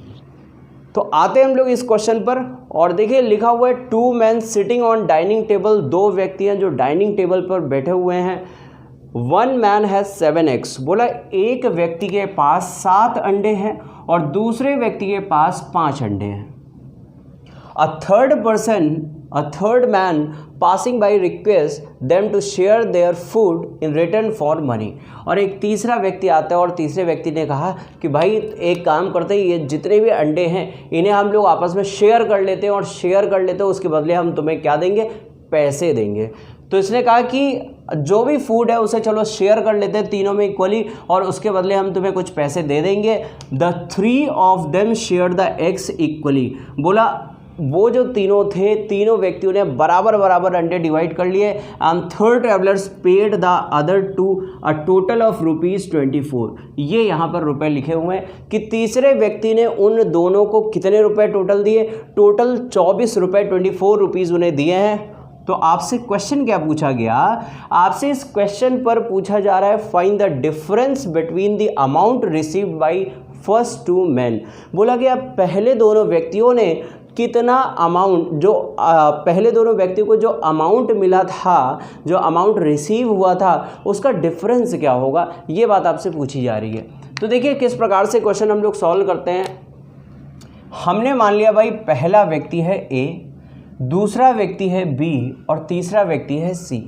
तो आते हैं हम लोग इस क्वेश्चन पर, और देखिए लिखा हुआ है 2 men sitting on dining table. 2 व्यक्ति हैं जो डाइनिंग टेबल पर बैठे हुए हैं। 1 man has 7 eggs। बोला एक व्यक्ति के पास 7 अंडे हैं और दूसरे व्यक्ति के पास 5 अंडे हैं। A third man passing by requests them to share their food in return for money। और एक तीसरा व्यक्ति आता है और तीसरे व्यक्ति ने कहा कि भाई एक काम करते हैं, ये जितने भी अंडे हैं इन्हें हम लोग आपस में शेयर कर लेते हैं, और शेयर कर लेते हैं उसके बदले हम तुम्हें क्या देंगे, पैसे देंगे। तो इसने कहा कि जो भी फूड है उसे चलो शेयर कर लेते हैं तीनों में इक्वली, और उसके बदले हम तुम्हें कुछ पैसे दे देंगे। The 3 of them shared the eggs equally। बोला वो जो तीनों थे, तीनों व्यक्तियों ने बराबर बराबर अंडे डिवाइड कर लिए। And third travellers paid the other two a total of ₹24। ये यहाँ पर रुपए लिखे हुए हैं कि तीसरे व्यक्ति ने उन दोनों को कितने रुपए टोटल दिए, टोटल 24 रुपये 24 रुपीज़ उन्हें दिए हैं। तो आपसे क्वेश्चन क्या पूछा गया, आपसे इस क्वेश्चन पर पूछा जा रहा है find the difference between the amount received by first 2 men। बोला गया पहले दोनों व्यक्तियों ने कितना अमाउंट, जो पहले दोनों व्यक्तियों को जो अमाउंट मिला था, जो अमाउंट रिसीव हुआ था, उसका डिफरेंस क्या होगा, ये बात आपसे पूछी जा रही है। तो देखिए किस प्रकार से क्वेश्चन हम लोग सॉल्व करते हैं। हमने मान लिया भाई पहला व्यक्ति है ए, दूसरा व्यक्ति है बी और तीसरा व्यक्ति है सी।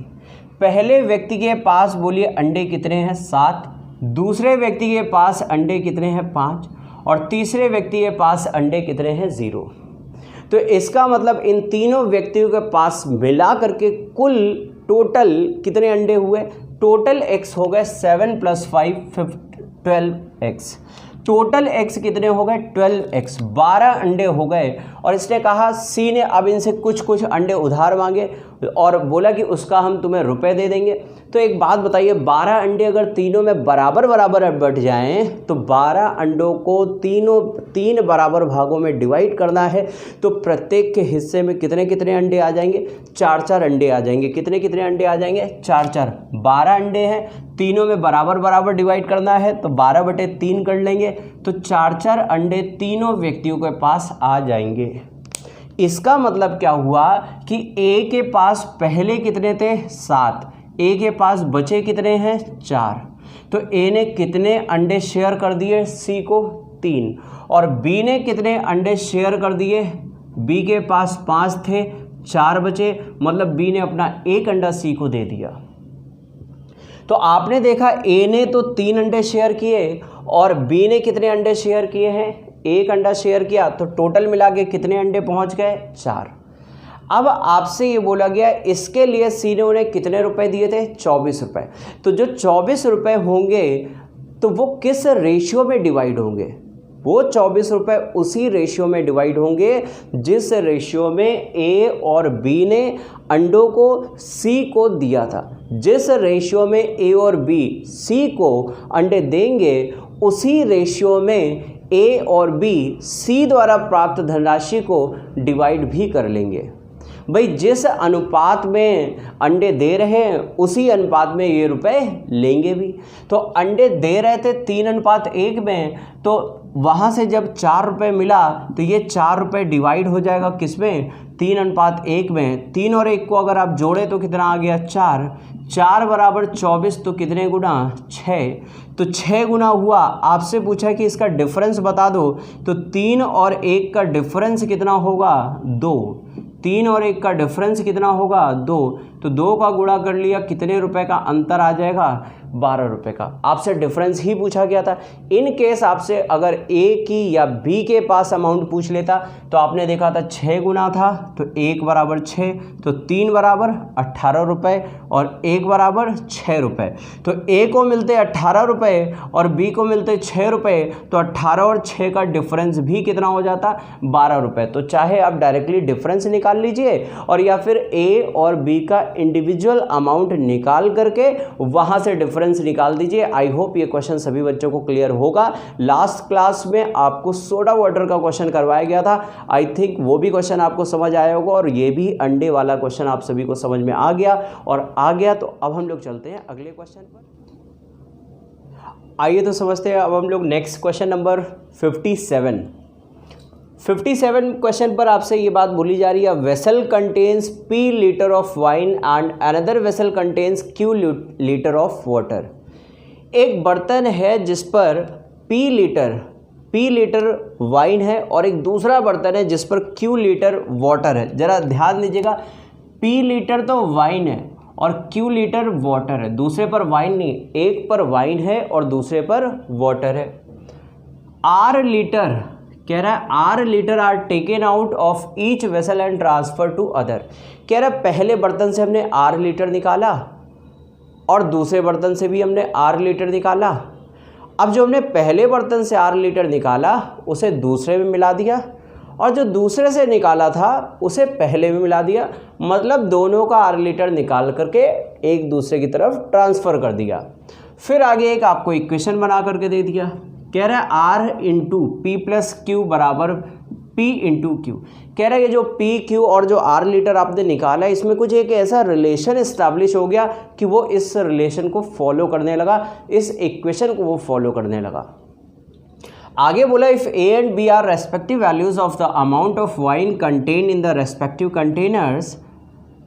पहले व्यक्ति के पास बोलिए अंडे कितने हैं 7, दूसरे व्यक्ति के पास अंडे कितने हैं 5 और तीसरे व्यक्ति के पास अंडे कितने हैं 0। तो इसका मतलब इन तीनों व्यक्तियों के पास मिला करके कुल टोटल कितने अंडे हुए, टोटल एक्स हो गए 7 + 5 12 एक्स। टोटल एक्स कितने हो गए 12 एक्स, 12 अंडे हो गए। और इसने कहा सी ने अब इनसे कुछ कुछ अंडे उधार मांगे और बोला कि उसका हम तुम्हें रुपए दे देंगे। तो एक बात बताइए, 12 अंडे अगर तीनों में बराबर बराबर बट जाएं तो 12 अंडों को तीन बराबर भागों में डिवाइड करना है। तो प्रत्येक के हिस्से में कितने कितने अंडे आ जाएंगे, 4-4 अंडे आ जाएंगे। कितने कितने अंडे आ जाएंगे, 4-4। 12 अंडे हैं, तीनों में बराबर बराबर डिवाइड करना है तो 12/3 कर लेंगे। तो 4-4 अंडे तीनों व्यक्तियों के पास आ जाएंगे। इसका मतलब क्या हुआ कि ए के पास पहले कितने थे 7, ए के पास बचे कितने हैं 4। तो ए ने कितने अंडे शेयर कर दिए सी को 3, और बी ने कितने अंडे शेयर कर दिए, बी के पास 5 थे 4 बचे, मतलब बी ने अपना 1 अंडा सी को दे दिया। तो आपने देखा ए ने तो 3 अंडे शेयर किए और बी ने कितने अंडे शेयर किए हैं, 1 अंडा शेयर किया, तो टोटल मिला के कितने अंडे पहुंच गए, 4। अब आपसे ये बोला गया इसके लिए सी ने उन्हें कितने रुपए दिए थे, 24 रुपए। तो जो 24 रुपए होंगे तो वो किस रेशियो में डिवाइड होंगे, वो 24 रुपए उसी रेशियो में डिवाइड होंगे जिस रेशियो में ए और बी ने अंडों को सी को दिया था। जिस रेशियो में ए और बी सी को अंडे देंगे उसी रेशियो में ए और बी सी द्वारा प्राप्त धनराशि को डिवाइड भी कर लेंगे। भाई जिस अनुपात में अंडे दे रहे हैं उसी अनुपात में ये रुपए लेंगे भी। तो अंडे दे रहे थे 3:1 में, तो वहाँ से जब 4 रुपये मिला तो ये 4 रुपये डिवाइड हो जाएगा किस में, 3:1 में। 3 और 1 को अगर आप जोड़े तो कितना आ गया, 4। 4 बराबर 24, तो कितने गुना, 6। तो 6 गुना हुआ। आपसे पूछा कि इसका डिफरेंस बता दो, तो 3 और 1 का डिफरेंस कितना होगा, 2। 3 और 1 का डिफरेंस कितना होगा, 2। तो 2 का गुणा कर लिया, कितने रुपए का अंतर आ जाएगा, 12 रुपये का। आपसे डिफरेंस ही पूछा गया था। इन केस आपसे अगर ए की या बी के पास अमाउंट पूछ लेता तो आपने देखा था 6 गुना था, तो 1 बराबर 6, तो 3 बराबर 18 रुपये और 1 बराबर 6 रुपये। तो ए को मिलते 18 रुपये और बी को मिलते 6 रुपये, तो 18 और 6 का डिफरेंस भी कितना हो जाता, 12 रुपये। तो चाहे आप डायरेक्टली डिफरेंस निकाल लीजिए और या फिर ए और बी का इंडिविजुअल अमाउंट निकाल करके वहाँ से डिफरेंस निकाल दीजिए। आई होप ये क्वेश्चन सभी बच्चों को क्लियर होगा। लास्ट क्लास में आपको सोडा वाटर का क्वेश्चन करवाया गया था, आई थिंक वो भी क्वेश्चन आपको समझ आया होगा और ये भी अंडे वाला क्वेश्चन आप सभी को समझ में आ गया। और आ गया तो अब हम लोग चलते हैं अगले क्वेश्चन पर। आइए तो समझते हैं अब हम लोग नेक्स्ट क्वेश्चन नंबर 57 क्वेश्चन पर आपसे ये बात बोली जा रही है, vessel contains P litre of wine and another vessel contains Q litre of water. एक बर्तन है जिस पर P लीटर वाइन है और एक दूसरा बर्तन है जिस पर Q लीटर वाटर है। जरा ध्यान दीजिएगा, P लीटर तो वाइन है और Q लीटर वाटर है। दूसरे पर वाइन नहीं, एक पर वाइन है और दूसरे पर वाटर है। R लीटर कह रहा है, R litre are taken out of each vessel and transfer to other. कह रहा है पहले बर्तन से हमने R लीटर निकाला और दूसरे बर्तन से भी हमने R लीटर निकाला। अब जो हमने पहले बर्तन से R लीटर निकाला उसे दूसरे में मिला दिया और जो दूसरे से निकाला था उसे पहले में मिला दिया। मतलब दोनों का R लीटर निकाल करके एक दूसरे की तरफ ट्रांसफ़र कर दिया। फिर आगे एक आपको इक्वेशन बना करके दे दिया, कह रहा है R into P plus Q बराबर P इंटू क्यू। कह रहा है ये जो P Q और जो R लीटर आपने निकाला है इसमें कुछ एक ऐसा रिलेशन इस्टेब्लिश हो गया कि वो इस रिलेशन को फॉलो करने लगा, इस इक्वेशन को वो फॉलो करने लगा। आगे बोला if A and B are respective values of the amount of wine contain in the respective containers.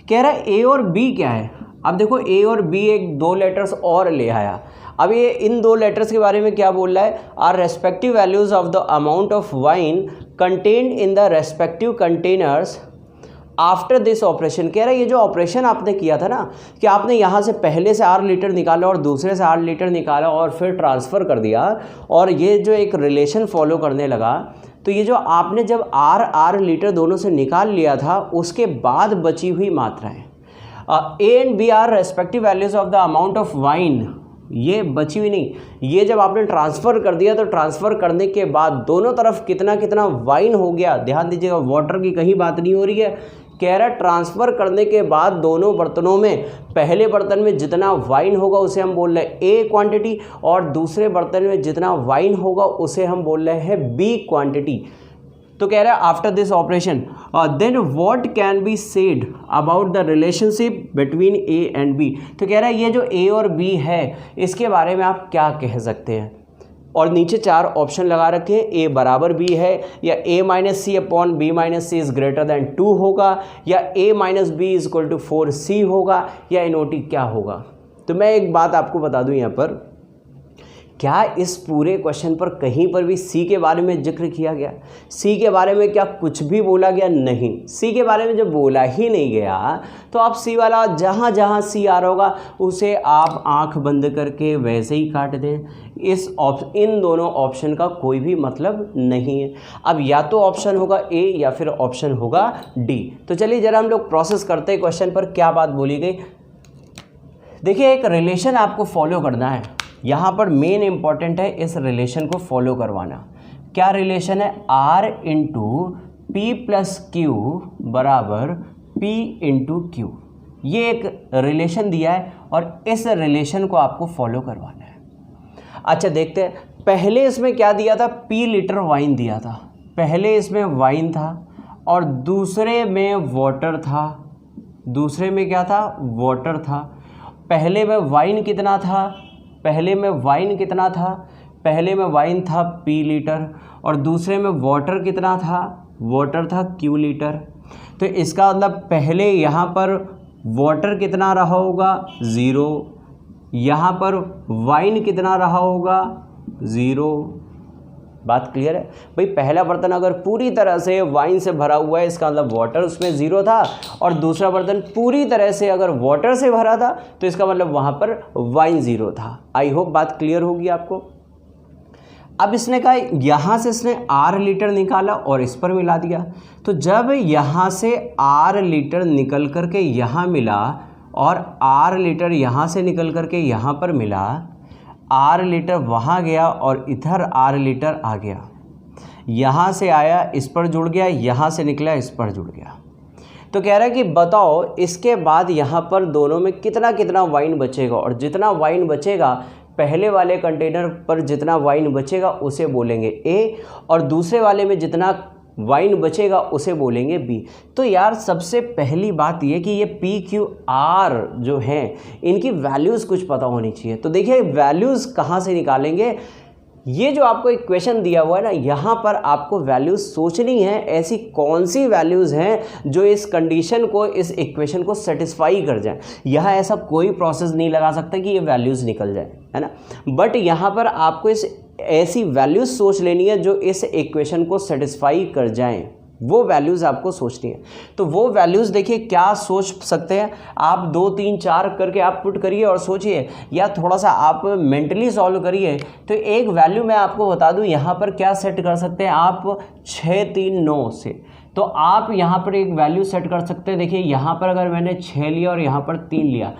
कह रहा है A और B क्या है। अब देखो A और B एक 2 लेटर्स और ले आया। अब ये इन 2 लेटर्स के बारे में क्या बोल रहा है, are respective values of the amount of wine contained in the respective containers after this operation. कह रहा है ये जो ऑपरेशन आपने किया था ना कि आपने यहाँ से पहले से R लीटर निकाला और दूसरे से R लीटर निकाला और फिर ट्रांसफ़र कर दिया और ये जो एक रिलेशन फॉलो करने लगा, तो ये जो आपने जब R लीटर दोनों से निकाल लिया था उसके बाद बची हुई मात्राएँ A and B are respective values of the amount of wine, ये बची हुई नहीं, ये जब आपने ट्रांसफ़र कर दिया तो ट्रांसफ़र करने के बाद दोनों तरफ कितना कितना वाइन हो गया। ध्यान दीजिएगा, वाटर की कहीं बात नहीं हो रही है। कह रहा है ट्रांसफ़र करने के बाद दोनों बर्तनों में पहले बर्तन में जितना वाइन होगा उसे हम बोल रहे हैं A क्वांटिटी और दूसरे बर्तन में जितना वाइन होगा उसे हम बोल रहे हैं B क्वांटिटी। तो कह रहा है after this operation then what can be said about the relationship between A and B। तो कह रहा है ये जो A और B है इसके बारे में आप क्या कह सकते हैं। और नीचे 4 ऑप्शन लगा रखे हैं, A बराबर B है या A minus C upon B minus C is greater than 2 होगा या A minus B is equal to 4C होगा या NOT क्या होगा। तो मैं एक बात आपको बता दूं यहाँ पर क्या इस पूरे क्वेश्चन पर कहीं पर भी सी के बारे में जिक्र किया गया? सी के बारे में क्या कुछ भी बोला गया? नहीं। सी के बारे में जब बोला ही नहीं गया तो आप सी वाला जहाँ जहाँ सी आ रहा होगा उसे आप आंख बंद करके वैसे ही काट दें। इन दोनों ऑप्शन का कोई भी मतलब नहीं है। अब या तो ऑप्शन होगा ए या फिर ऑप्शन होगा डी। तो चलिए जरा हम लोग प्रोसेस करते हैं क्वेश्चन पर क्या बात बोली गई। देखिए, एक रिलेशन आपको फॉलो करना है, यहाँ पर मेन इंपॉर्टेंट है इस रिलेशन को फॉलो करवाना। क्या रिलेशन है? R into P plus Q बराबर P इंटू क्यू। ये एक रिलेशन दिया है और इस रिलेशन को आपको फॉलो करवाना है। अच्छा देखते हैं, पहले इसमें क्या दिया था? P लीटर वाइन दिया था। पहले इसमें वाइन था और दूसरे में वाटर था। दूसरे में क्या था? वाटर था। पहले में वाइन कितना था? पहले में वाइन कितना था? पहले में वाइन था P लीटर और दूसरे में वाटर कितना था? वाटर था Q लीटर। तो इसका मतलब पहले यहाँ पर वाटर कितना रहा होगा? 0। यहाँ पर वाइन कितना रहा होगा? 0। बात क्लियर है भाई? पहला बर्तन अगर पूरी तरह से वाइन से भरा हुआ है इसका मतलब वाटर उसमें 0 था, और दूसरा बर्तन पूरी तरह से अगर वाटर से भरा था तो इसका मतलब वहाँ पर वाइन 0 था। आई होप बात क्लियर होगी आपको। अब इसने कहा यहाँ से इसने R लीटर निकाला और इस पर मिला दिया। तो जब यहाँ से R लीटर निकल करके यहाँ मिला और R लीटर यहाँ से निकल करके यहाँ पर मिला, R लीटर वहाँ गया और इधर R लीटर आ गया, यहाँ से आया इस पर जुड़ गया, यहाँ से निकला इस पर जुड़ गया। तो कह रहा है कि बताओ इसके बाद यहाँ पर दोनों में कितना कितना वाइन बचेगा, और जितना वाइन बचेगा पहले वाले कंटेनर पर जितना वाइन बचेगा उसे बोलेंगे ए, और दूसरे वाले में जितना वाइन बचेगा उसे बोलेंगे बी। तो यार सबसे पहली बात ये कि ये पी क्यू आर जो हैं इनकी वैल्यूज़ कुछ पता होनी चाहिए। तो देखिए वैल्यूज़ कहाँ से निकालेंगे? ये जो आपको एक क्वेश्चन दिया हुआ है ना, यहाँ पर आपको वैल्यूज़ सोचनी है, ऐसी कौन सी वैल्यूज़ हैं जो इस कंडीशन को, इस इक्वेशन को सेटिस्फाई कर जाए। यहाँ ऐसा कोई प्रोसेस नहीं लगा सकता कि ये वैल्यूज़ निकल जाए, है ना। बट यहाँ पर आपको इस ऐसी वैल्यूज़ सोच लेनी है जो इस इक्वेशन को सेटिस्फाई कर जाएं, वो वैल्यूज़ आपको सोचनी है। तो वो वैल्यूज़ देखिए क्या सोच सकते हैं आप, 2 3 4 करके आप पुट करिए और सोचिए, या थोड़ा सा आप मेंटली सॉल्व करिए। तो एक वैल्यू मैं आपको बता दूं, यहाँ पर क्या सेट कर सकते हैं आप 6 3 9 से। तो आप यहाँ पर एक वैल्यू सेट कर सकते हैं। देखिए यहाँ पर अगर मैंने 6 लिया और यहाँ पर 3 लिया,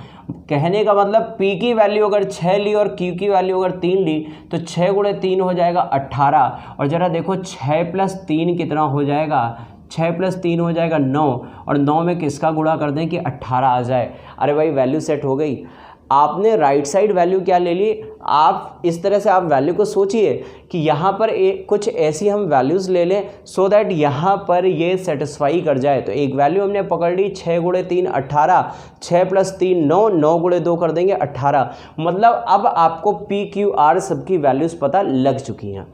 कहने का मतलब P की वैल्यू अगर 6 ली और Q की वैल्यू अगर 3 ली तो 6 गुणे 3 हो जाएगा 18। और ज़रा देखो 6 + 3 कितना हो जाएगा? 6 + 3 हो जाएगा 9, और 9 में किसका गुणा कर दें कि 18 आ जाए। अरे भाई वैल्यू सेट हो गई। आपने राइट साइड वैल्यू क्या ले ली? आप इस तरह से आप वैल्यू को सोचिए कि यहाँ पर कुछ ऐसी हम वैल्यूज़ ले लें सो दैट यहाँ पर ये सेटिस्फाई कर जाए। तो एक वैल्यू हमने पकड़ ली 6 गुणे 3 18, 6 + 3 9, 9 गुणे 2 कर देंगे 18। मतलब अब आपको पी क्यू आर सबकी वैल्यूज़ पता लग चुकी हैं।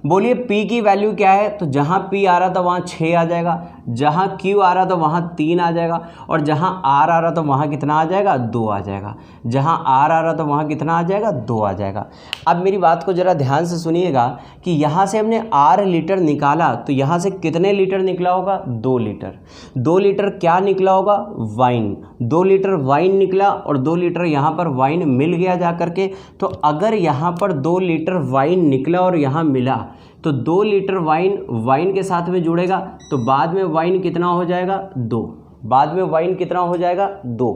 बोलिए P की वैल्यू क्या है? तो जहाँ P आ रहा था वहाँ 6 आ जाएगा, जहाँ Q आ रहा था वहाँ 3 आ जाएगा, और जहाँ R आ रहा था वहाँ कितना आ जाएगा? 2 आ जाएगा। जहाँ R आ रहा था वहाँ कितना आ जाएगा? 2 आ जाएगा। अब मेरी बात को ज़रा ध्यान से सुनिएगा कि यहाँ से हमने R लीटर निकाला तो यहाँ से कितने लीटर निकला होगा? 2 लीटर। 2 लीटर क्या निकला होगा? वाइन। 2 लीटर वाइन निकला और 2 लीटर यहाँ पर वाइन मिल गया जा करके। तो अगर यहाँ पर 2 लीटर वाइन निकला और यहाँ मिला तो 2 लीटर वाइन के साथ में जुड़ेगा, तो बाद में वाइन कितना हो जाएगा? 2। बाद में वाइन कितना हो जाएगा? 2।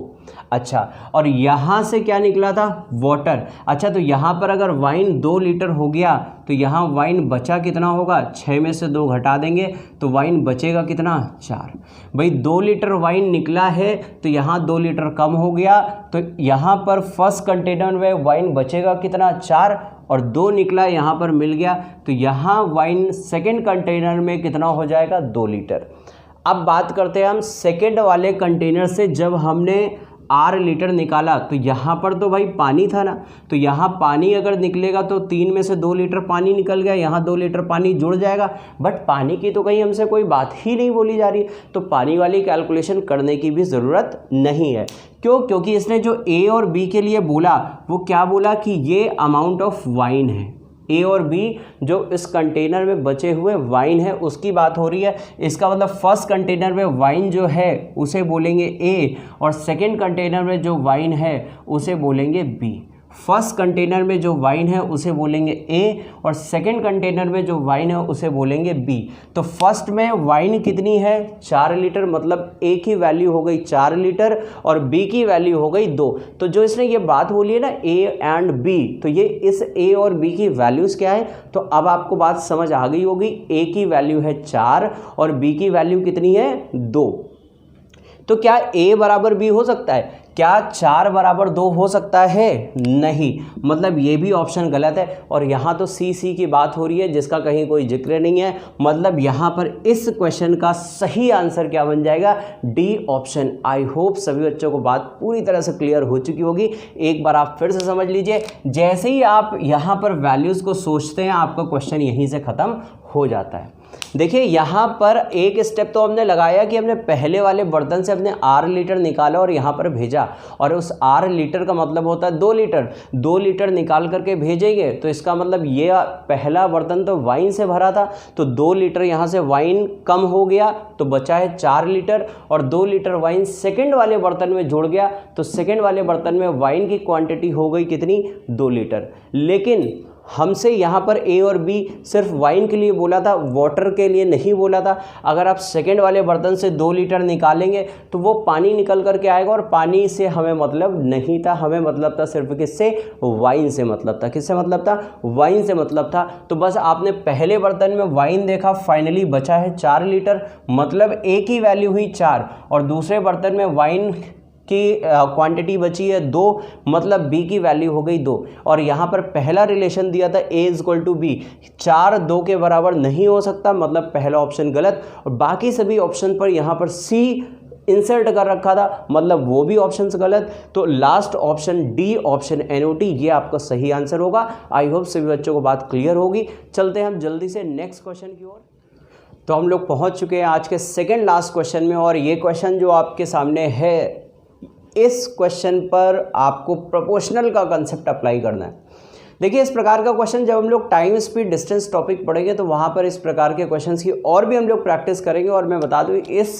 अच्छा, और यहाँ से क्या निकला था? वाटर। अच्छा, तो यहाँ पर अगर वाइन 2 लीटर हो गया तो यहाँ वाइन बचा कितना होगा? 6 में से 2 घटा देंगे तो वाइन बचेगा कितना? 4। भाई 2 लीटर वाइन निकला है तो यहाँ 2 लीटर कम हो गया, तो यहाँ पर फर्स्ट कंटेनर में वाइन बचेगा कितना? 4, और 2 निकला यहाँ पर मिल गया, तो यहाँ वाइन सेकेंड कंटेनर में कितना हो जाएगा? 2 लीटर। अब बात करते हैं हम सेकेंड वाले कंटेनर से, जब हमने R लीटर निकाला तो यहाँ पर तो भाई पानी था ना, तो यहाँ पानी अगर निकलेगा तो 3 में से 2 लीटर पानी निकल गया, यहाँ 2 लीटर पानी जुड़ जाएगा। बट पानी की तो कहीं हमसे कोई बात ही नहीं बोली जा रही, तो पानी वाली कैलकुलेशन करने की भी ज़रूरत नहीं है। क्यों? क्योंकि इसने जो A और B के लिए बोला वो क्या बोला कि ये अमाउंट ऑफ वाइन है। A और B जो इस कंटेनर में बचे हुए वाइन है उसकी बात हो रही है। इसका मतलब फर्स्ट कंटेनर में वाइन जो है उसे बोलेंगे A और सेकंड कंटेनर में जो वाइन है उसे बोलेंगे B। फर्स्ट कंटेनर में जो वाइन है उसे बोलेंगे A और सेकंड कंटेनर में जो वाइन है उसे बोलेंगे B। तो फर्स्ट में वाइन कितनी है? 4 लीटर, मतलब A की वैल्यू हो गई 4 लीटर और B की वैल्यू हो गई 2। तो जो इसने ये बात बोली है ना A एंड B, तो ये इस A और B की वैल्यूज़ क्या है? तो अब आपको बात समझ आ गई होगी। A की वैल्यू है 4 और B की वैल्यू कितनी है? 2। तो क्या A बराबर B हो सकता है? क्या 4 बराबर 2 हो सकता है? नहीं, मतलब ये भी ऑप्शन गलत है। और यहाँ तो C की बात हो रही है जिसका कहीं कोई जिक्र नहीं है, मतलब यहाँ पर इस क्वेश्चन का सही आंसर क्या बन जाएगा? D option. आई होप सभी बच्चों को बात पूरी तरह से क्लियर हो चुकी होगी। एक बार आप फिर से समझ लीजिए, जैसे ही आप यहाँ पर वैल्यूज़ को सोचते हैं आपका क्वेश्चन यहीं से ख़त्म हो जाता है। देखिए यहाँ पर एक स्टेप तो हमने लगाया कि हमने पहले वाले बर्तन से अपने R लीटर निकाला और यहाँ पर भेजा, और उस R लीटर का मतलब होता है 2 लीटर। 2 लीटर निकाल करके भेजेंगे तो इसका मतलब ये पहला बर्तन तो वाइन से भरा था, तो 2 लीटर यहाँ से वाइन कम हो गया तो बचा है 4 लीटर, और 2 लीटर वाइन सेकेंड वाले बर्तन में जुड़ गया तो सेकेंड वाले बर्तन में वाइन की क्वांटिटी हो गई कितनी? 2 लीटर। लेकिन हमसे यहाँ पर A और B सिर्फ वाइन के लिए बोला था, वाटर के लिए नहीं बोला था। अगर आप सेकेंड वाले बर्तन से 2 लीटर निकालेंगे तो वो पानी निकल करके आएगा, और पानी से हमें मतलब नहीं था, हमें मतलब था सिर्फ किससे? वाइन से मतलब था। किससे मतलब था? वाइन से मतलब था। तो बस आपने पहले बर्तन में वाइन देखा, फाइनली बचा है 4 लीटर, मतलब A की वैल्यू हुई 4 और दूसरे बर्तन में वाइन की क्वांटिटी बची है 2, मतलब B की वैल्यू हो गई 2। और यहाँ पर पहला रिलेशन दिया था A = B, 4 2 के बराबर नहीं हो सकता, मतलब पहला ऑप्शन गलत। और बाकी सभी ऑप्शन पर यहाँ पर C इंसर्ट कर रखा था, मतलब वो भी ऑप्शन गलत। तो last option D option NOT ये आपका सही आंसर होगा। आई होप सभी बच्चों को बात क्लियर होगी। चलते हैं हम जल्दी से नेक्स्ट क्वेश्चन की ओर। तो हम लोग पहुँच चुके हैं आज के सेकेंड लास्ट क्वेश्चन में, और ये क्वेश्चन जो आपके सामने है इस क्वेश्चन पर आपको प्रोपोर्शनल का कंसेप्ट अप्लाई करना है। देखिए इस प्रकार का क्वेश्चन जब हम लोग टाइम स्पीड डिस्टेंस टॉपिक पढ़ेंगे तो वहाँ पर इस प्रकार के क्वेश्चंस की और भी हम लोग प्रैक्टिस करेंगे। और मैं बता दूँ इस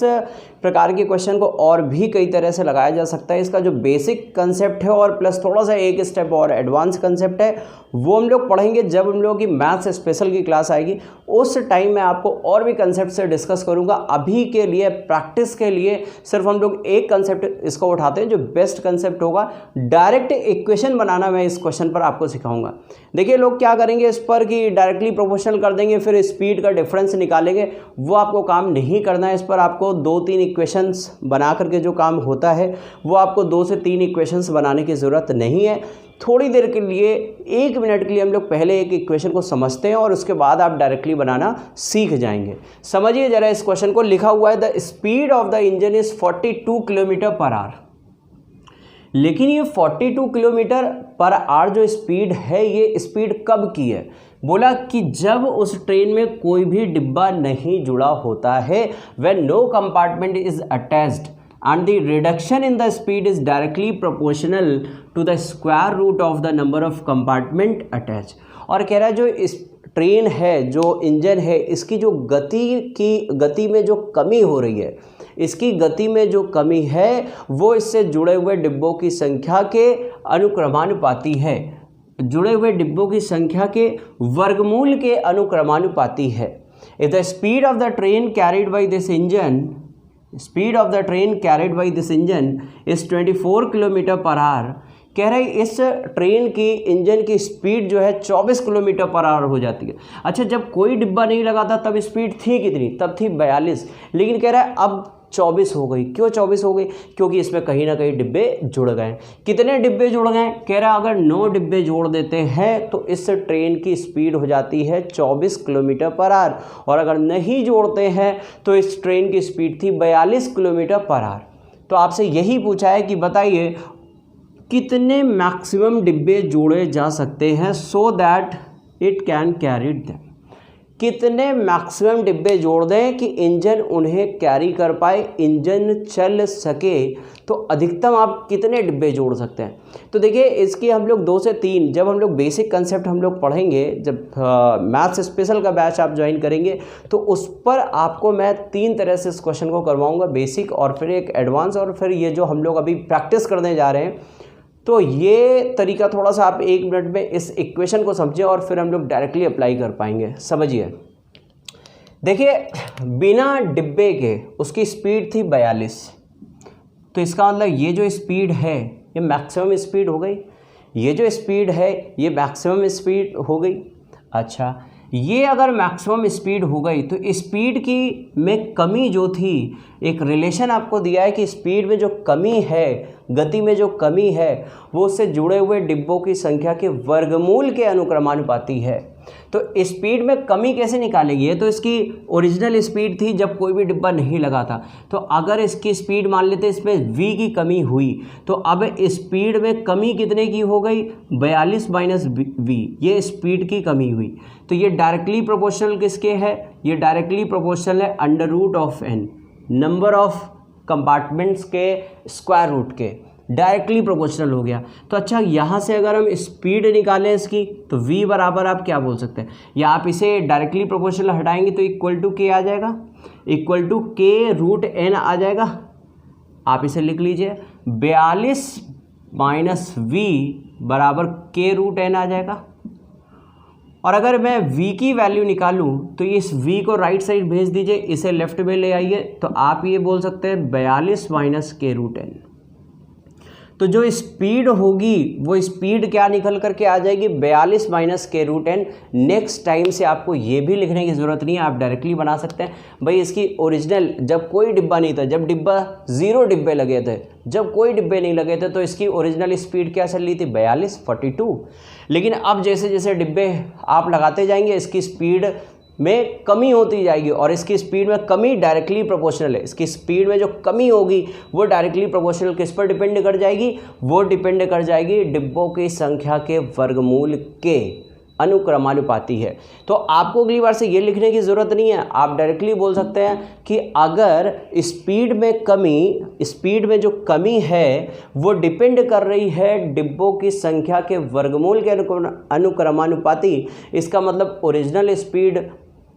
प्रकार के क्वेश्चन को और भी कई तरह से लगाया जा सकता है। इसका जो बेसिक कंसेप्ट है और प्लस थोड़ा सा एक स्टेप और एडवांस कंसेप्ट है वो हम लोग पढ़ेंगे जब हम लोगों की मैथ्स स्पेशल की क्लास आएगी। उस टाइम में आपको और भी कंसेप्ट से डिस्कस करूँगा। अभी के लिए प्रैक्टिस के लिए सिर्फ हम लोग एक कंसेप्ट इसको उठाते हैं जो बेस्ट कंसेप्ट होगा। डायरेक्ट इक्वेशन बनाना मैं इस क्वेश्चन पर आपको सिखाऊंगा। देखिए लोग क्या करेंगे इस पर कि डायरेक्टली प्रोपोर्शनल कर देंगे, फिर स्पीड का डिफरेंस निकालेंगे। वो आपको काम नहीं करना है। इस पर आपको 2-3 इक्वेशंस बना करके जो काम होता है वो आपको 2 से 3 इक्वेशंस बनाने की ज़रूरत नहीं है। थोड़ी देर के लिए 1 मिनट के लिए हम लोग पहले एक इक्वेशन को समझते हैं और उसके बाद आप डायरेक्टली बनाना सीख जाएंगे। समझिए जरा इस क्वेश्चन को। लिखा हुआ है the speed of the engine is 42 km/h। लेकिन ये 42 km/h जो स्पीड है ये स्पीड कब की है? बोला कि जब उस ट्रेन में कोई भी डिब्बा नहीं जुड़ा होता है, when no compartment is attached and the reduction in the speed is directly proportional to the square root of the number of compartment attached। और कह रहा है जो इस ट्रेन है, जो इंजन है, इसकी जो गति में जो कमी हो रही है, इसकी गति में जो कमी है वो इससे जुड़े हुए डिब्बों की संख्या के अनुक्रमानुपाती है, जुड़े हुए डिब्बों की संख्या के वर्गमूल के अनुक्रमानुपाती है। If the speed of the train carried by this engine is 24 km/h। कह रहे इस ट्रेन की इंजन की स्पीड जो है 24 km/h हो जाती है। अच्छा जब कोई डिब्बा नहीं लगा था तब स्पीड थी कितनी? तब थी 42। लेकिन कह रहा है अब 24 हो गई। क्यों 24 हो गई? क्योंकि इसमें कहीं ना कहीं डिब्बे जुड़ गए। कितने डिब्बे जुड़ गए? कह रहा है अगर 9 डिब्बे जोड़ देते हैं तो इस ट्रेन की स्पीड हो जाती है 24 km/h, और अगर नहीं जोड़ते हैं तो इस ट्रेन की स्पीड थी 42 km/h। तो आपसे यही पूछा है कि बताइए कितने मैक्सिमम डिब्बे जोड़े जा सकते हैं so that it can carry them. कितने मैक्सिमम डिब्बे जोड़ दें कि इंजन उन्हें कैरी कर पाए, इंजन चल सके, तो अधिकतम आप कितने डिब्बे जोड़ सकते हैं। तो देखिए इसकी हम लोग 2 से 3 जब हम लोग बेसिक कंसेप्ट हम लोग पढ़ेंगे, जब मैथ्स स्पेशल का बैच आप ज्वाइन करेंगे तो उस पर आपको मैं 3 तरह से इस क्वेश्चन को करवाऊंगा, बेसिक और फिर एक एडवांस और फिर ये जो हम लोग अभी प्रैक्टिस करने जा रहे हैं। तो ये तरीका थोड़ा सा आप 1 मिनट में इस इक्वेशन को समझें और फिर हम लोग डायरेक्टली अप्लाई कर पाएंगे। समझिए, देखिए बिना डिब्बे के उसकी स्पीड थी 42, तो इसका मतलब ये जो स्पीड है ये मैक्सिमम स्पीड हो गई, ये जो स्पीड है ये मैक्सिमम स्पीड हो गई। अच्छा, ये अगर मैक्सिमम स्पीड हो गई तो स्पीड की में कमी जो थी, एक रिलेशन आपको दिया है कि स्पीड में जो कमी है, गति में जो कमी है, वो उससे जुड़े हुए डिब्बों की संख्या के वर्गमूल के अनुक्रमानुपाती है। तो स्पीड में कमी कैसे निकालेंगे, ये तो इसकी ओरिजिनल स्पीड थी जब कोई भी डिब्बा नहीं लगा था। तो अगर इसकी स्पीड मान लेते इसमें v की कमी हुई, तो अब स्पीड में कमी कितने की हो गई, 42 माइनस v, ये स्पीड की कमी हुई। तो ये डायरेक्टली प्रोपोर्शनल किसके है, ये डायरेक्टली प्रोपोर्शनल है under root of n, number of compartments के स्क्वायर रूट के, डायरेक्टली प्रोपोर्शनल हो गया। तो अच्छा, यहाँ से अगर हम स्पीड निकालें इसकी तो v बराबर आप क्या बोल सकते हैं, या आप इसे डायरेक्टली प्रोपोर्शनल हटाएंगे तो इक्वल टू के आ जाएगा, इक्वल टू के रूट n आ जाएगा। आप इसे लिख लीजिए 42 माइनस v बराबर के रूट n आ जाएगा। और अगर मैं v की वैल्यू निकालूं तो इस v को राइट साइड भेज दीजिए, इसे लेफ्ट में ले आइए, तो आप ये बोल सकते हैं 42 माइनस के रूट n। तो जो स्पीड होगी वो स्पीड क्या निकल करके आ जाएगी, 42 माइनस के रूट n। नेक्स्ट टाइम से आपको ये भी लिखने की ज़रूरत नहीं है, आप डायरेक्टली बना सकते हैं। भाई इसकी ओरिजिनल जब कोई डिब्बा नहीं था, जब डिब्बा 0 डिब्बे लगे थे, जब कोई डिब्बे नहीं लगे थे, तो इसकी ओरिजिनल स्पीड क्या चल रही थी, 42 लेकिन अब जैसे जैसे डिब्बे आप लगाते जाएंगे इसकी स्पीड में कमी होती जाएगी, और इसकी स्पीड में कमी डायरेक्टली प्रोपोर्शनल है। इसकी स्पीड में जो कमी होगी वो डायरेक्टली प्रोपोर्शनल किस पर डिपेंड कर जाएगी, वो डिपेंड कर जाएगी डिब्बों की संख्या के वर्गमूल के अनुक्रमानुपाती है। तो आपको अगली बार से ये लिखने की ज़रूरत नहीं है, आप डायरेक्टली बोल सकते हैं कि अगर स्पीड में कमी, स्पीड में जो कमी है वो डिपेंड कर रही है डिब्बों की संख्या के वर्गमूल के अनुक्रमानुपाती, इसका मतलब original speed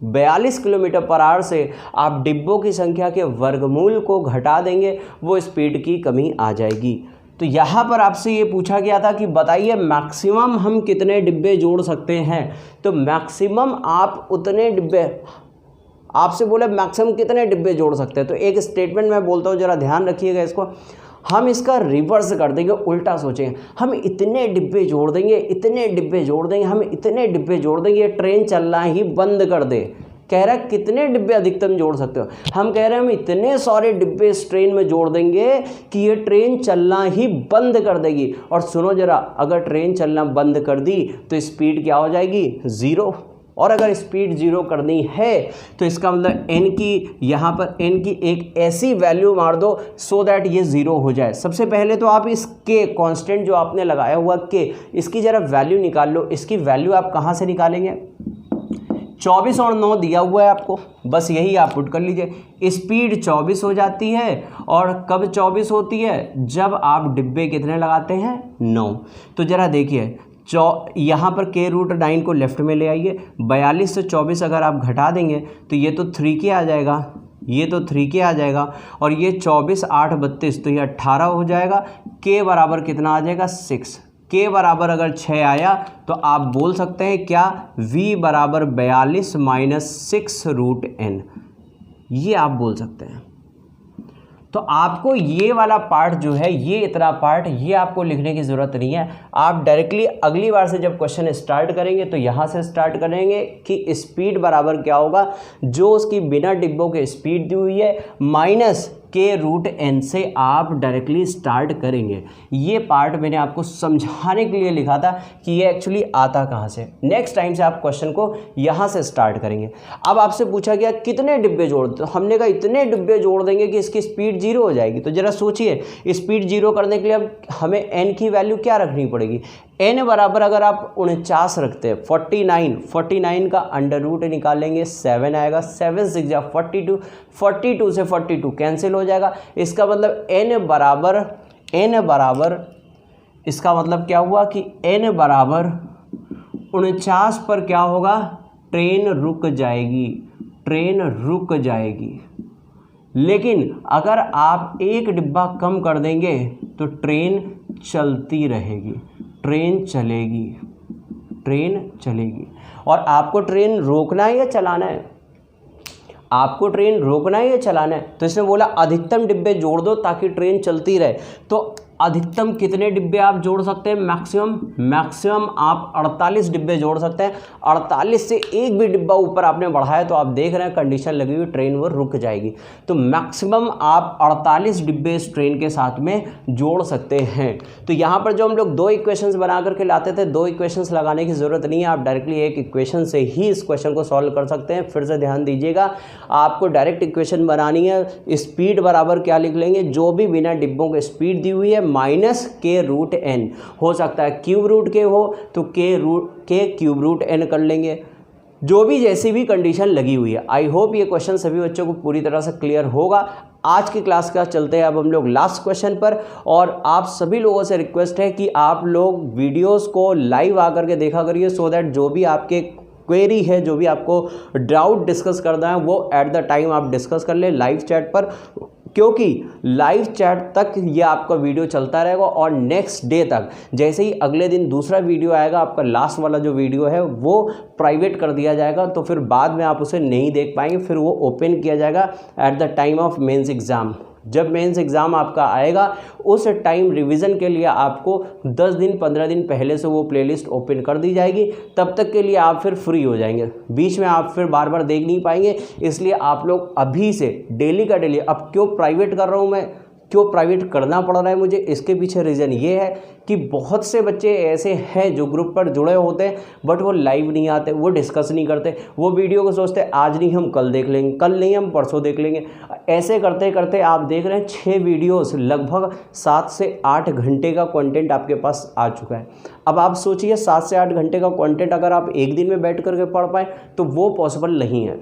42 kilometre per hour से आप डिब्बों की संख्या के वर्गमूल को घटा देंगे, वो स्पीड की कमी आ जाएगी। तो यहाँ पर आपसे ये पूछा गया था कि बताइए मैक्सिमम हम कितने डिब्बे जोड़ सकते हैं। तो मैक्सिमम आप उतने डिब्बे, आपसे बोले मैक्सिमम कितने डिब्बे जोड़ सकते हैं, तो एक स्टेटमेंट मैं बोलता हूँ, ज़रा ध्यान रखिएगा इसको। हम इसका रिवर्स कर देंगे, उल्टा सोचेंगे, हम इतने डिब्बे जोड़ देंगे, इतने डिब्बे जोड़ देंगे, हम इतने डिब्बे जोड़ देंगे, ये ट्रेन चलना ही बंद कर दे। कह रहा है कितने डिब्बे अधिकतम जोड़ सकते हो, हम कह रहे हैं हम इतने सारे डिब्बे इस ट्रेन में जोड़ देंगे कि ये ट्रेन चलना ही बंद कर देगी। और सुनो जरा, अगर ट्रेन चलना बंद कर दी तो स्पीड क्या हो जाएगी, 0। और अगर स्पीड 0 करनी है तो इसका मतलब n की, यहाँ पर n की एक ऐसी वैल्यू मार दो सो दैट ये 0 हो जाए। सबसे पहले तो आप इस k कांस्टेंट जो आपने लगाया हुआ k, इसकी ज़रा वैल्यू निकाल लो। इसकी वैल्यू आप कहाँ से निकालेंगे, 24 और 9 दिया हुआ है आपको, बस यही आप पुट कर लीजिए। स्पीड 24 हो जाती है, और कब 24 होती है, जब आप डिब्बे कितने लगाते हैं, 9। तो ज़रा देखिए, यहाँ पर के रूट 9 को लेफ्ट में ले आइए, 42 से 24 अगर आप घटा देंगे तो ये तो 3k आ जाएगा, ये तो 3k आ जाएगा, और ये 24 8 32, तो ये 18 हो जाएगा। k बराबर कितना आ जाएगा, 6। k बराबर अगर 6 आया तो आप बोल सकते हैं क्या, v बराबर 42 माइनस 6 रूट n, ये आप बोल सकते हैं। तो आपको ये वाला पार्ट जो है, ये इतना पार्ट, ये आपको लिखने की ज़रूरत नहीं है। आप डायरेक्टली अगली बार से जब क्वेश्चन स्टार्ट करेंगे तो यहाँ से स्टार्ट करेंगे कि स्पीड बराबर क्या होगा, जो उसकी बिना डिब्बों के स्पीड दी हुई है, माइनस k√n से आप डायरेक्टली स्टार्ट करेंगे। ये पार्ट मैंने आपको समझाने के लिए लिखा था कि ये एक्चुअली आता कहाँ से। नेक्स्ट टाइम से आप क्वेश्चन को यहाँ से स्टार्ट करेंगे। अब आपसे पूछा गया कितने डिब्बे जोड़ दो, तो हमने कहा इतने डिब्बे जोड़ देंगे कि इसकी स्पीड 0 हो जाएगी। तो ज़रा सोचिए, स्पीड 0 करने के लिए अब हमें n की वैल्यू क्या रखनी पड़ेगी। n बराबर अगर आप 49 रखते हैं, 49 का अंडर रूट निकालेंगे 7 आएगा, 7 6 जा 42, 42 से 42 कैंसिल हो जाएगा। इसका मतलब n बराबर इसका मतलब क्या हुआ कि n बराबर 49 पर क्या होगा, ट्रेन रुक जाएगी। लेकिन अगर आप एक डिब्बा कम कर देंगे तो ट्रेन चलती रहेगी, ट्रेन चलेगी। और आपको ट्रेन रोकना है या चलाना है, आपको ट्रेन रोकना है या चलाना है। तो इसने बोला अधिकतम डिब्बे जोड़ दो ताकि ट्रेन चलती रहे। तो अधिकतम कितने डिब्बे आप जोड़ सकते हैं, मैक्सिमम आप 48 डिब्बे जोड़ सकते हैं। 48 से एक भी डिब्बा ऊपर आपने बढ़ाया तो आप देख रहे हैं कंडीशन लगी हुई, ट्रेन वो रुक जाएगी। तो मैक्सिमम आप 48 डिब्बे इस ट्रेन के साथ में जोड़ सकते हैं। तो यहाँ पर जो हम लोग 2 इक्वेशंस बना करके लाते थे, 2 इक्वेशंस लगाने की ज़रूरत नहीं है, आप डायरेक्टली एक इक्वेशन से ही इस क्वेश्चन को सॉल्व कर सकते हैं। फिर से ध्यान दीजिएगा, आपको डायरेक्ट इक्वेशन बनानी है। स्पीड बराबर क्या लिख लेंगे, जो भी बिना डिब्बों के स्पीड दी हुई है माइनस k√n, हो सकता है क्यूब रूट के हो तो k क्यूब√n कर लेंगे, जो भी जैसी भी कंडीशन लगी हुई है। आई होप ये क्वेश्चन सभी बच्चों को पूरी तरह से क्लियर होगा। आज की क्लास का चलते हैं अब हम लोग लास्ट क्वेश्चन पर, और आप सभी लोगों से रिक्वेस्ट है कि आप लोग वीडियोस को लाइव आकर के देखा करिए, सो दैट जो भी आपके क्वेरी है, जो भी आपको डाउट डिस्कस करना है, वो एट द टाइम आप डिस्कस कर ले लाइव चैट पर, क्योंकि लाइव चैट तक ये आपका वीडियो चलता रहेगा और नेक्स्ट डे तक जैसे ही अगले दिन दूसरा वीडियो आएगा, आपका लास्ट वाला जो वीडियो है वो प्राइवेट कर दिया जाएगा। तो फिर बाद में आप उसे नहीं देख पाएंगे, फिर वो ओपन किया जाएगा at the time of mains exam. जब मेंस एग्ज़ाम आपका आएगा उस टाइम रिवीजन के लिए आपको 10 दिन 15 दिन पहले से वो प्लेलिस्ट ओपन कर दी जाएगी। तब तक के लिए आप फिर फ्री हो जाएंगे, बीच में आप फिर बार बार देख नहीं पाएंगे। इसलिए आप लोग अभी से डेली का डेली, अब क्यों प्राइवेट कर रहा हूँ मैं, क्यों प्राइवेट करना पड़ रहा है मुझे, इसके पीछे रीज़न ये है कि बहुत से बच्चे ऐसे हैं जो ग्रुप पर जुड़े होते हैं बट वो लाइव नहीं आते, वो डिस्कस नहीं करते, वो वीडियो को सोचते हैं आज नहीं हम कल देख लेंगे, कल नहीं हम परसों देख लेंगे। ऐसे करते करते आप देख रहे हैं 6 वीडियोस लगभग 7 से 8 घंटे का कंटेंट आपके पास आ चुका है। अब आप सोचिए 7 से 8 घंटे का कंटेंट अगर आप एक दिन में बैठ करके पढ़ पाएँ तो वो पॉसिबल नहीं है।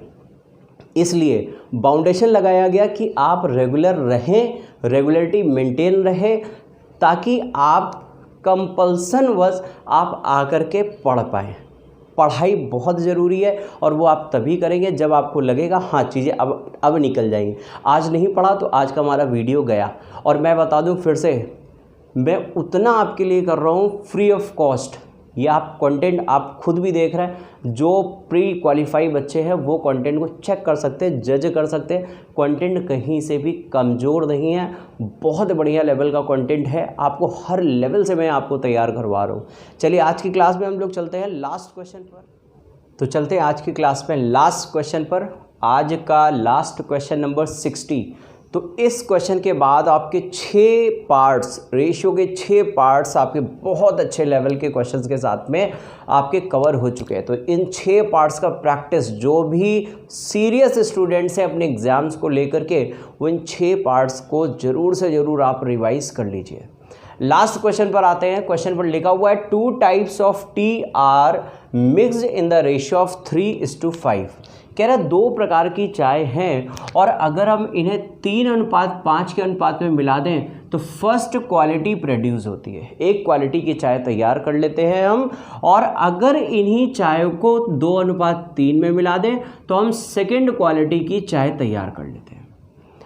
इसलिए बाउंडेशन लगाया गया कि आप रेगुलर रहें, रेगुलरिटी मेंटेन रहे, ताकि आप कंपल्सन वश आप आकर के पढ़ पाएँ। पढ़ाई बहुत ज़रूरी है और वो आप तभी करेंगे जब आपको लगेगा हाँ चीज़ें अब निकल जाएंगी। आज नहीं पढ़ा तो आज का हमारा वीडियो गया। और मैं बता दूं फिर से, मैं उतना आपके लिए कर रहा हूँ फ्री ऑफ कॉस्ट। ये आप कंटेंट आप खुद भी देख रहे हैं, जो प्री क्वालिफाई बच्चे हैं वो कंटेंट को चेक कर सकते हैं, जज कर सकते हैं। कंटेंट कहीं से भी कमज़ोर नहीं है, बहुत बढ़िया लेवल का कंटेंट है, आपको हर लेवल से मैं आपको तैयार करवा रहा हूँ। चलिए आज की क्लास में हम लोग चलते हैं लास्ट क्वेश्चन पर। तो चलते हैं आज की क्लास में लास्ट क्वेश्चन पर। आज का लास्ट क्वेश्चन नंबर 60। तो इस क्वेश्चन के बाद आपके 6 पार्ट्स, रेशियो के 6 पार्ट्स आपके बहुत अच्छे लेवल के क्वेश्चंस के साथ में आपके कवर हो चुके हैं। तो इन 6 पार्ट्स का प्रैक्टिस जो भी सीरियस स्टूडेंट्स हैं अपने एग्ज़ाम्स को लेकर के, वो इन 6 पार्ट्स को ज़रूर से ज़रूर आप रिवाइज कर लीजिए। लास्ट क्वेश्चन पर आते हैं। क्वेश्चन पर लिखा हुआ है 2 types of T R mixed in the ratio of 3:5। कह रहा है 2 प्रकार की चाय हैं और अगर हम इन्हें 3:5 के अनुपात में मिला दें तो फर्स्ट क्वालिटी प्रोड्यूस होती है। एक क्वालिटी की चाय तैयार कर लेते हैं हम, और अगर इन्हीं चायों को 2:3 में मिला दें तो हम सेकेंड क्वालिटी की चाय तैयार कर लेते हैं।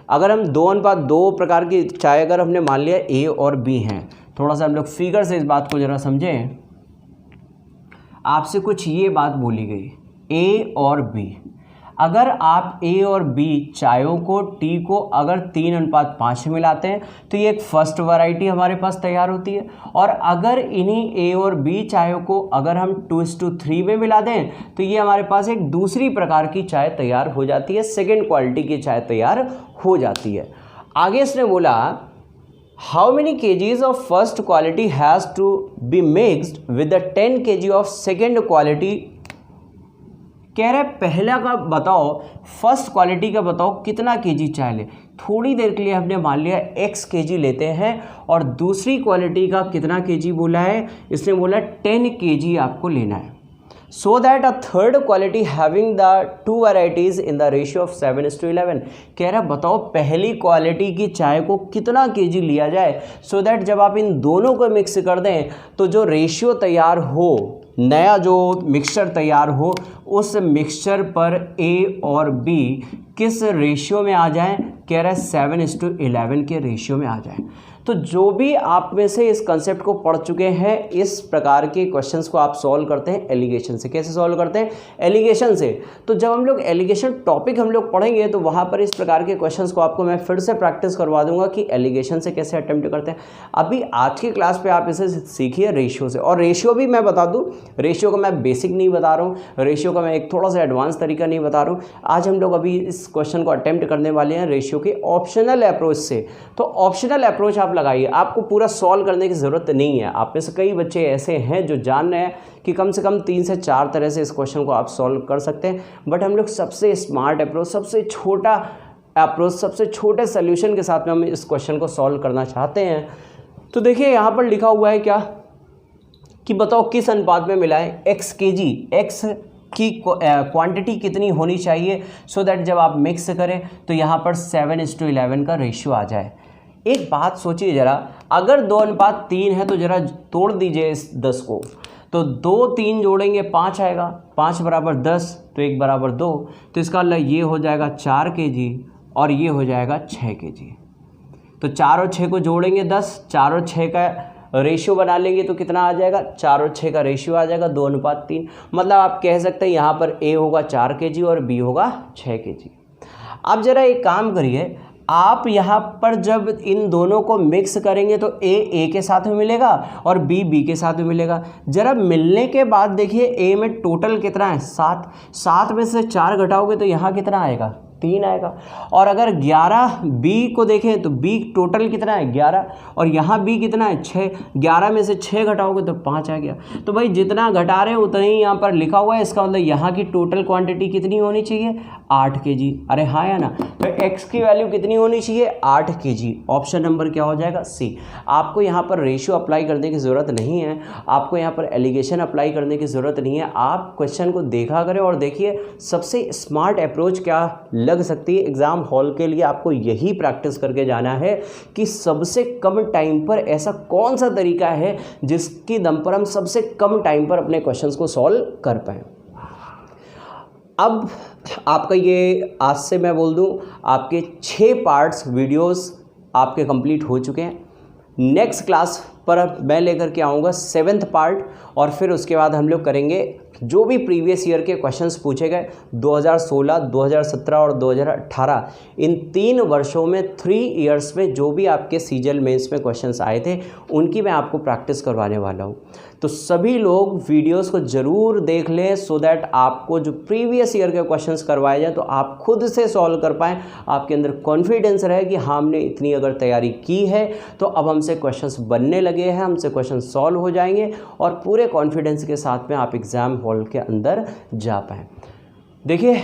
अगर हम 2:2 प्रकार की चाय अगर हमने मान लिया ए और बी हैं, थोड़ा सा हम लोग फिगर से इस बात को ज़रा समझें। आपसे कुछ ये बात बोली गई ए और बी, अगर आप ए और बी चायों को टी को अगर 3:5 में मिलाते हैं तो ये एक फर्स्ट वैरायटी हमारे पास तैयार होती है, और अगर इन्हीं ए और बी चायों को अगर हम 2:3 में मिला दें तो ये हमारे पास एक दूसरी प्रकार की चाय तैयार हो जाती है, सेकेंड क्वालिटी की चाय तैयार हो जाती है। आगे इसने बोला how many kgs of first quality has to be mixed with the 10 kg of second quality. कह रहा है पहला का बताओ, फर्स्ट क्वालिटी का बताओ कितना केजी चाय ले। थोड़ी देर के लिए हमने मान लिया x केजी लेते हैं और दूसरी क्वालिटी का कितना केजी बोला है, इसने बोला 10 केजी आपको लेना है। So that a third quality having the 2 varieties in the ratio of 7:11। कह रहा है बताओ पहली क्वालिटी की चाय को कितना केजी लिया जाए, सो दैट जब आप इन दोनों को मिक्स कर दें तो जो रेशियो तैयार हो, नया जो मिक्सचर तैयार हो, उस मिक्सचर पर A और B किस रेशियो में आ जाए। कह रहा है 7:11 के रेशियो में आ जाए। तो जो भी आप में से इस कंसेप्ट को पढ़ चुके हैं, इस प्रकार के क्वेश्चंस को आप सॉल्व करते हैं एलिगेशन से। कैसे सॉल्व करते हैं? एलिगेशन से। तो जब हम लोग एलिगेशन टॉपिक हम लोग पढ़ेंगे तो वहाँ पर इस प्रकार के क्वेश्चंस को आपको मैं फिर से प्रैक्टिस करवा दूंगा कि एलिगेशन से कैसे अटेम्प्ट करते हैं। अभी आज की क्लास पे आप इसे सीखिए रेशियो से। और रेशियो भी मैं बता दूँ, रेशियो का मैं बेसिक नहीं बता रहा हूँ, रेशियो का मैं एक थोड़ा सा एडवांस तरीका नहीं बता रहा हूँ। आज हम लोग अभी इस क्वेश्चन को अटेम्प्ट करने वाले हैं रेशियो के ऑप्शनल अप्रोच से। तो ऑप्शनल अप्रोच आप लगाइए, आपको पूरा सॉल्व करने की ज़रूरत नहीं है। आप में से कई बच्चे ऐसे हैं जो जान रहे हैं कि कम से कम 3 से 4 तरह से इस क्वेश्चन को आप सॉल्व कर सकते हैं, बट हम लोग सबसे स्मार्ट अप्रोच, सबसे छोटा अप्रोच, सबसे छोटे सोल्यूशन के साथ में हम इस क्वेश्चन को सॉल्व करना चाहते हैं। तो देखिए यहाँ पर लिखा हुआ है क्या कि बताओ किस अनुपात में मिला है x kg, x की क्वांटिटी कितनी होनी चाहिए सो दैट जब आप मिक्स करें तो यहाँ पर 7:11 का रेशियो आ जाए। एक बात सोचिए ज़रा, अगर 2:3 है तो ज़रा तोड़ दीजिए इस 10 को, तो 2 3 जोड़ेंगे 5 आएगा, 5 बराबर 10 तो 1 बराबर 2, तो इसका मतलब ये हो जाएगा 4 kg और ये हो जाएगा 6 kg। तो 4 और 6 को जोड़ेंगे 10, 4 और 6 का रेशियो बना लेंगे तो कितना आ जाएगा, 4 और 6 का रेशियो आ जाएगा 2:3। मतलब आप कह सकते हैं यहाँ पर A होगा 4 kg और B होगा 6 kg। अब ज़रा एक काम करिए, आप यहाँ पर जब इन दोनों को मिक्स करेंगे तो A के साथ में मिलेगा और B के साथ में मिलेगा। ज़रा मिलने के बाद देखिए A में टोटल कितना है, 7, 7 में से 4 घटाओगे तो यहाँ कितना आएगा, 3 आएगा। और अगर 11 B को देखें तो B टोटल कितना है 11 और यहाँ B कितना है 6, 11 में से 6 घटाओगे तो 5 आ गया। तो भाई जितना घटा रहे हैं उतना ही यहाँ पर लिखा हुआ है, इसका मतलब यहाँ की टोटल क्वांटिटी कितनी होनी चाहिए, 8 kg। अरे हाँ या ना, तो x की वैल्यू कितनी होनी चाहिए, 8 kg। ऑप्शन नंबर क्या हो जाएगा, C। आपको यहाँ पर रेशियो अप्लाई करने की ज़रूरत नहीं है, आपको यहाँ पर एलिगेशन अप्लाई करने की ज़रूरत नहीं है। आप क्वेश्चन को देखा करें और देखिए सबसे स्मार्ट अप्रोच क्या लग सकती है। एग्ज़ाम हॉल के लिए आपको यही प्रैक्टिस करके जाना है कि सबसे कम टाइम पर ऐसा कौन सा तरीका है जिसकी दम पर हम सबसे कम टाइम पर अपने क्वेश्चंस को सॉल्व कर पाएँ। अब आपका ये आज से मैं बोल दूं आपके 6 पार्ट्स वीडियोस आपके कंप्लीट हो चुके हैं। नेक्स्ट क्लास पर मैं लेकर के आऊँगा 7th पार्ट और फिर उसके बाद हम लोग करेंगे जो भी प्रीवियस ईयर के क्वेश्चंस पूछे गए 2016, 2017 और 2018, इन 3 वर्षों में 3 इयर्स में जो भी आपके सीजीएल मेंस में क्वेश्चंस आए थे उनकी मैं आपको प्रैक्टिस करवाने वाला हूं। तो सभी लोग वीडियोस को ज़रूर देख लें सो दैट आपको जो प्रीवियस ईयर के क्वेश्चंस करवाए जाए तो आप खुद से सॉल्व कर पाएँ, आपके अंदर कॉन्फिडेंस रहे कि हमने इतनी अगर तैयारी की है तो अब हमसे क्वेश्चंस बनने लगे हैं, हमसे क्वेश्चन सॉल्व हो जाएंगे और पूरे कॉन्फिडेंस के साथ में आप एग्ज़ाम हॉल के अंदर जा पाएँ। देखिए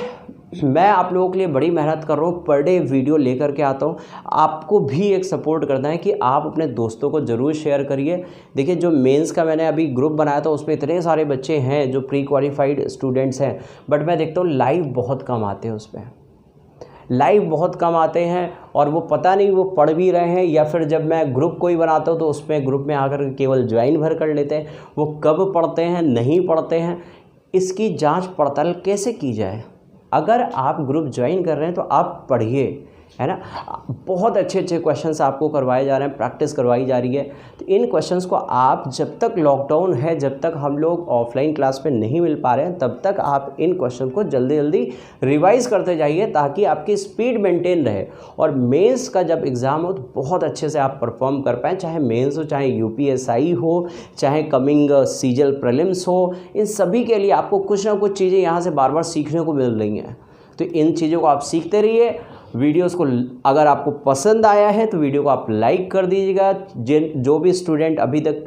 मैं आप लोगों के लिए बड़ी मेहनत कर रहा हूँ, पर डे वीडियो लेकर के आता हूँ। आपको भी एक सपोर्ट करना है कि आप अपने दोस्तों को ज़रूर शेयर करिए। देखिए जो मेंस का मैंने अभी ग्रुप बनाया था उसमें इतने सारे बच्चे हैं जो प्री क्वालिफाइड स्टूडेंट्स हैं, बट मैं देखता हूँ लाइव बहुत कम आते हैं, उसमें लाइव बहुत कम आते हैं और वो पता नहीं वो पढ़ भी रहे हैं या फिर जब मैं ग्रुप कोई बनाता हूँ तो उसमें ग्रुप में आकर केवल ज्वाइन भर कर लेते हैं। वो कब पढ़ते हैं नहीं पढ़ते हैं, इसकी जांच पड़ताल कैसे की जाए। अगर आप ग्रुप ज्वाइन कर रहे हैं तो आप पढ़िए, है ना। बहुत अच्छे अच्छे क्वेश्चंस आपको करवाए जा रहे हैं, प्रैक्टिस करवाई जा रही है। तो इन क्वेश्चंस को आप जब तक लॉकडाउन है, जब तक हम लोग ऑफलाइन क्लास में नहीं मिल पा रहे हैं, तब तक आप इन क्वेश्चन को जल्दी जल्दी रिवाइज़ करते जाइए ताकि आपकी स्पीड मेंटेन रहे और मेंस का जब एग्ज़ाम हो तो बहुत अच्छे से आप परफॉर्म कर पाएँ। चाहे मेंस हो, चाहे यूपीएसआई हो, चाहे कमिंग सीजीएल प्रीलिम्स हो, इन सभी के लिए आपको कुछ ना कुछ चीज़ें यहाँ से बार बार सीखने को मिल रही हैं। तो इन चीज़ों को आप सीखते रहिए वीडियोस को अगर आपको पसंद आया है तो वीडियो को आप लाइक कर दीजिएगा। जो भी स्टूडेंट अभी तक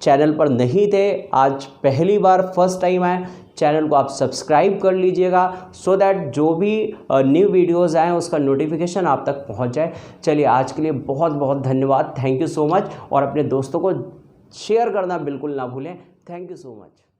चैनल पर नहीं थे, आज पहली बार फर्स्ट टाइम आए, चैनल को आप सब्सक्राइब कर लीजिएगा सो दैट जो भी न्यू वीडियोस आएँ उसका नोटिफिकेशन आप तक पहुंच जाए। चलिए आज के लिए बहुत बहुत धन्यवाद, थैंक यू सो मच। और अपने दोस्तों को शेयर करना बिल्कुल ना भूलें। Thank you so much.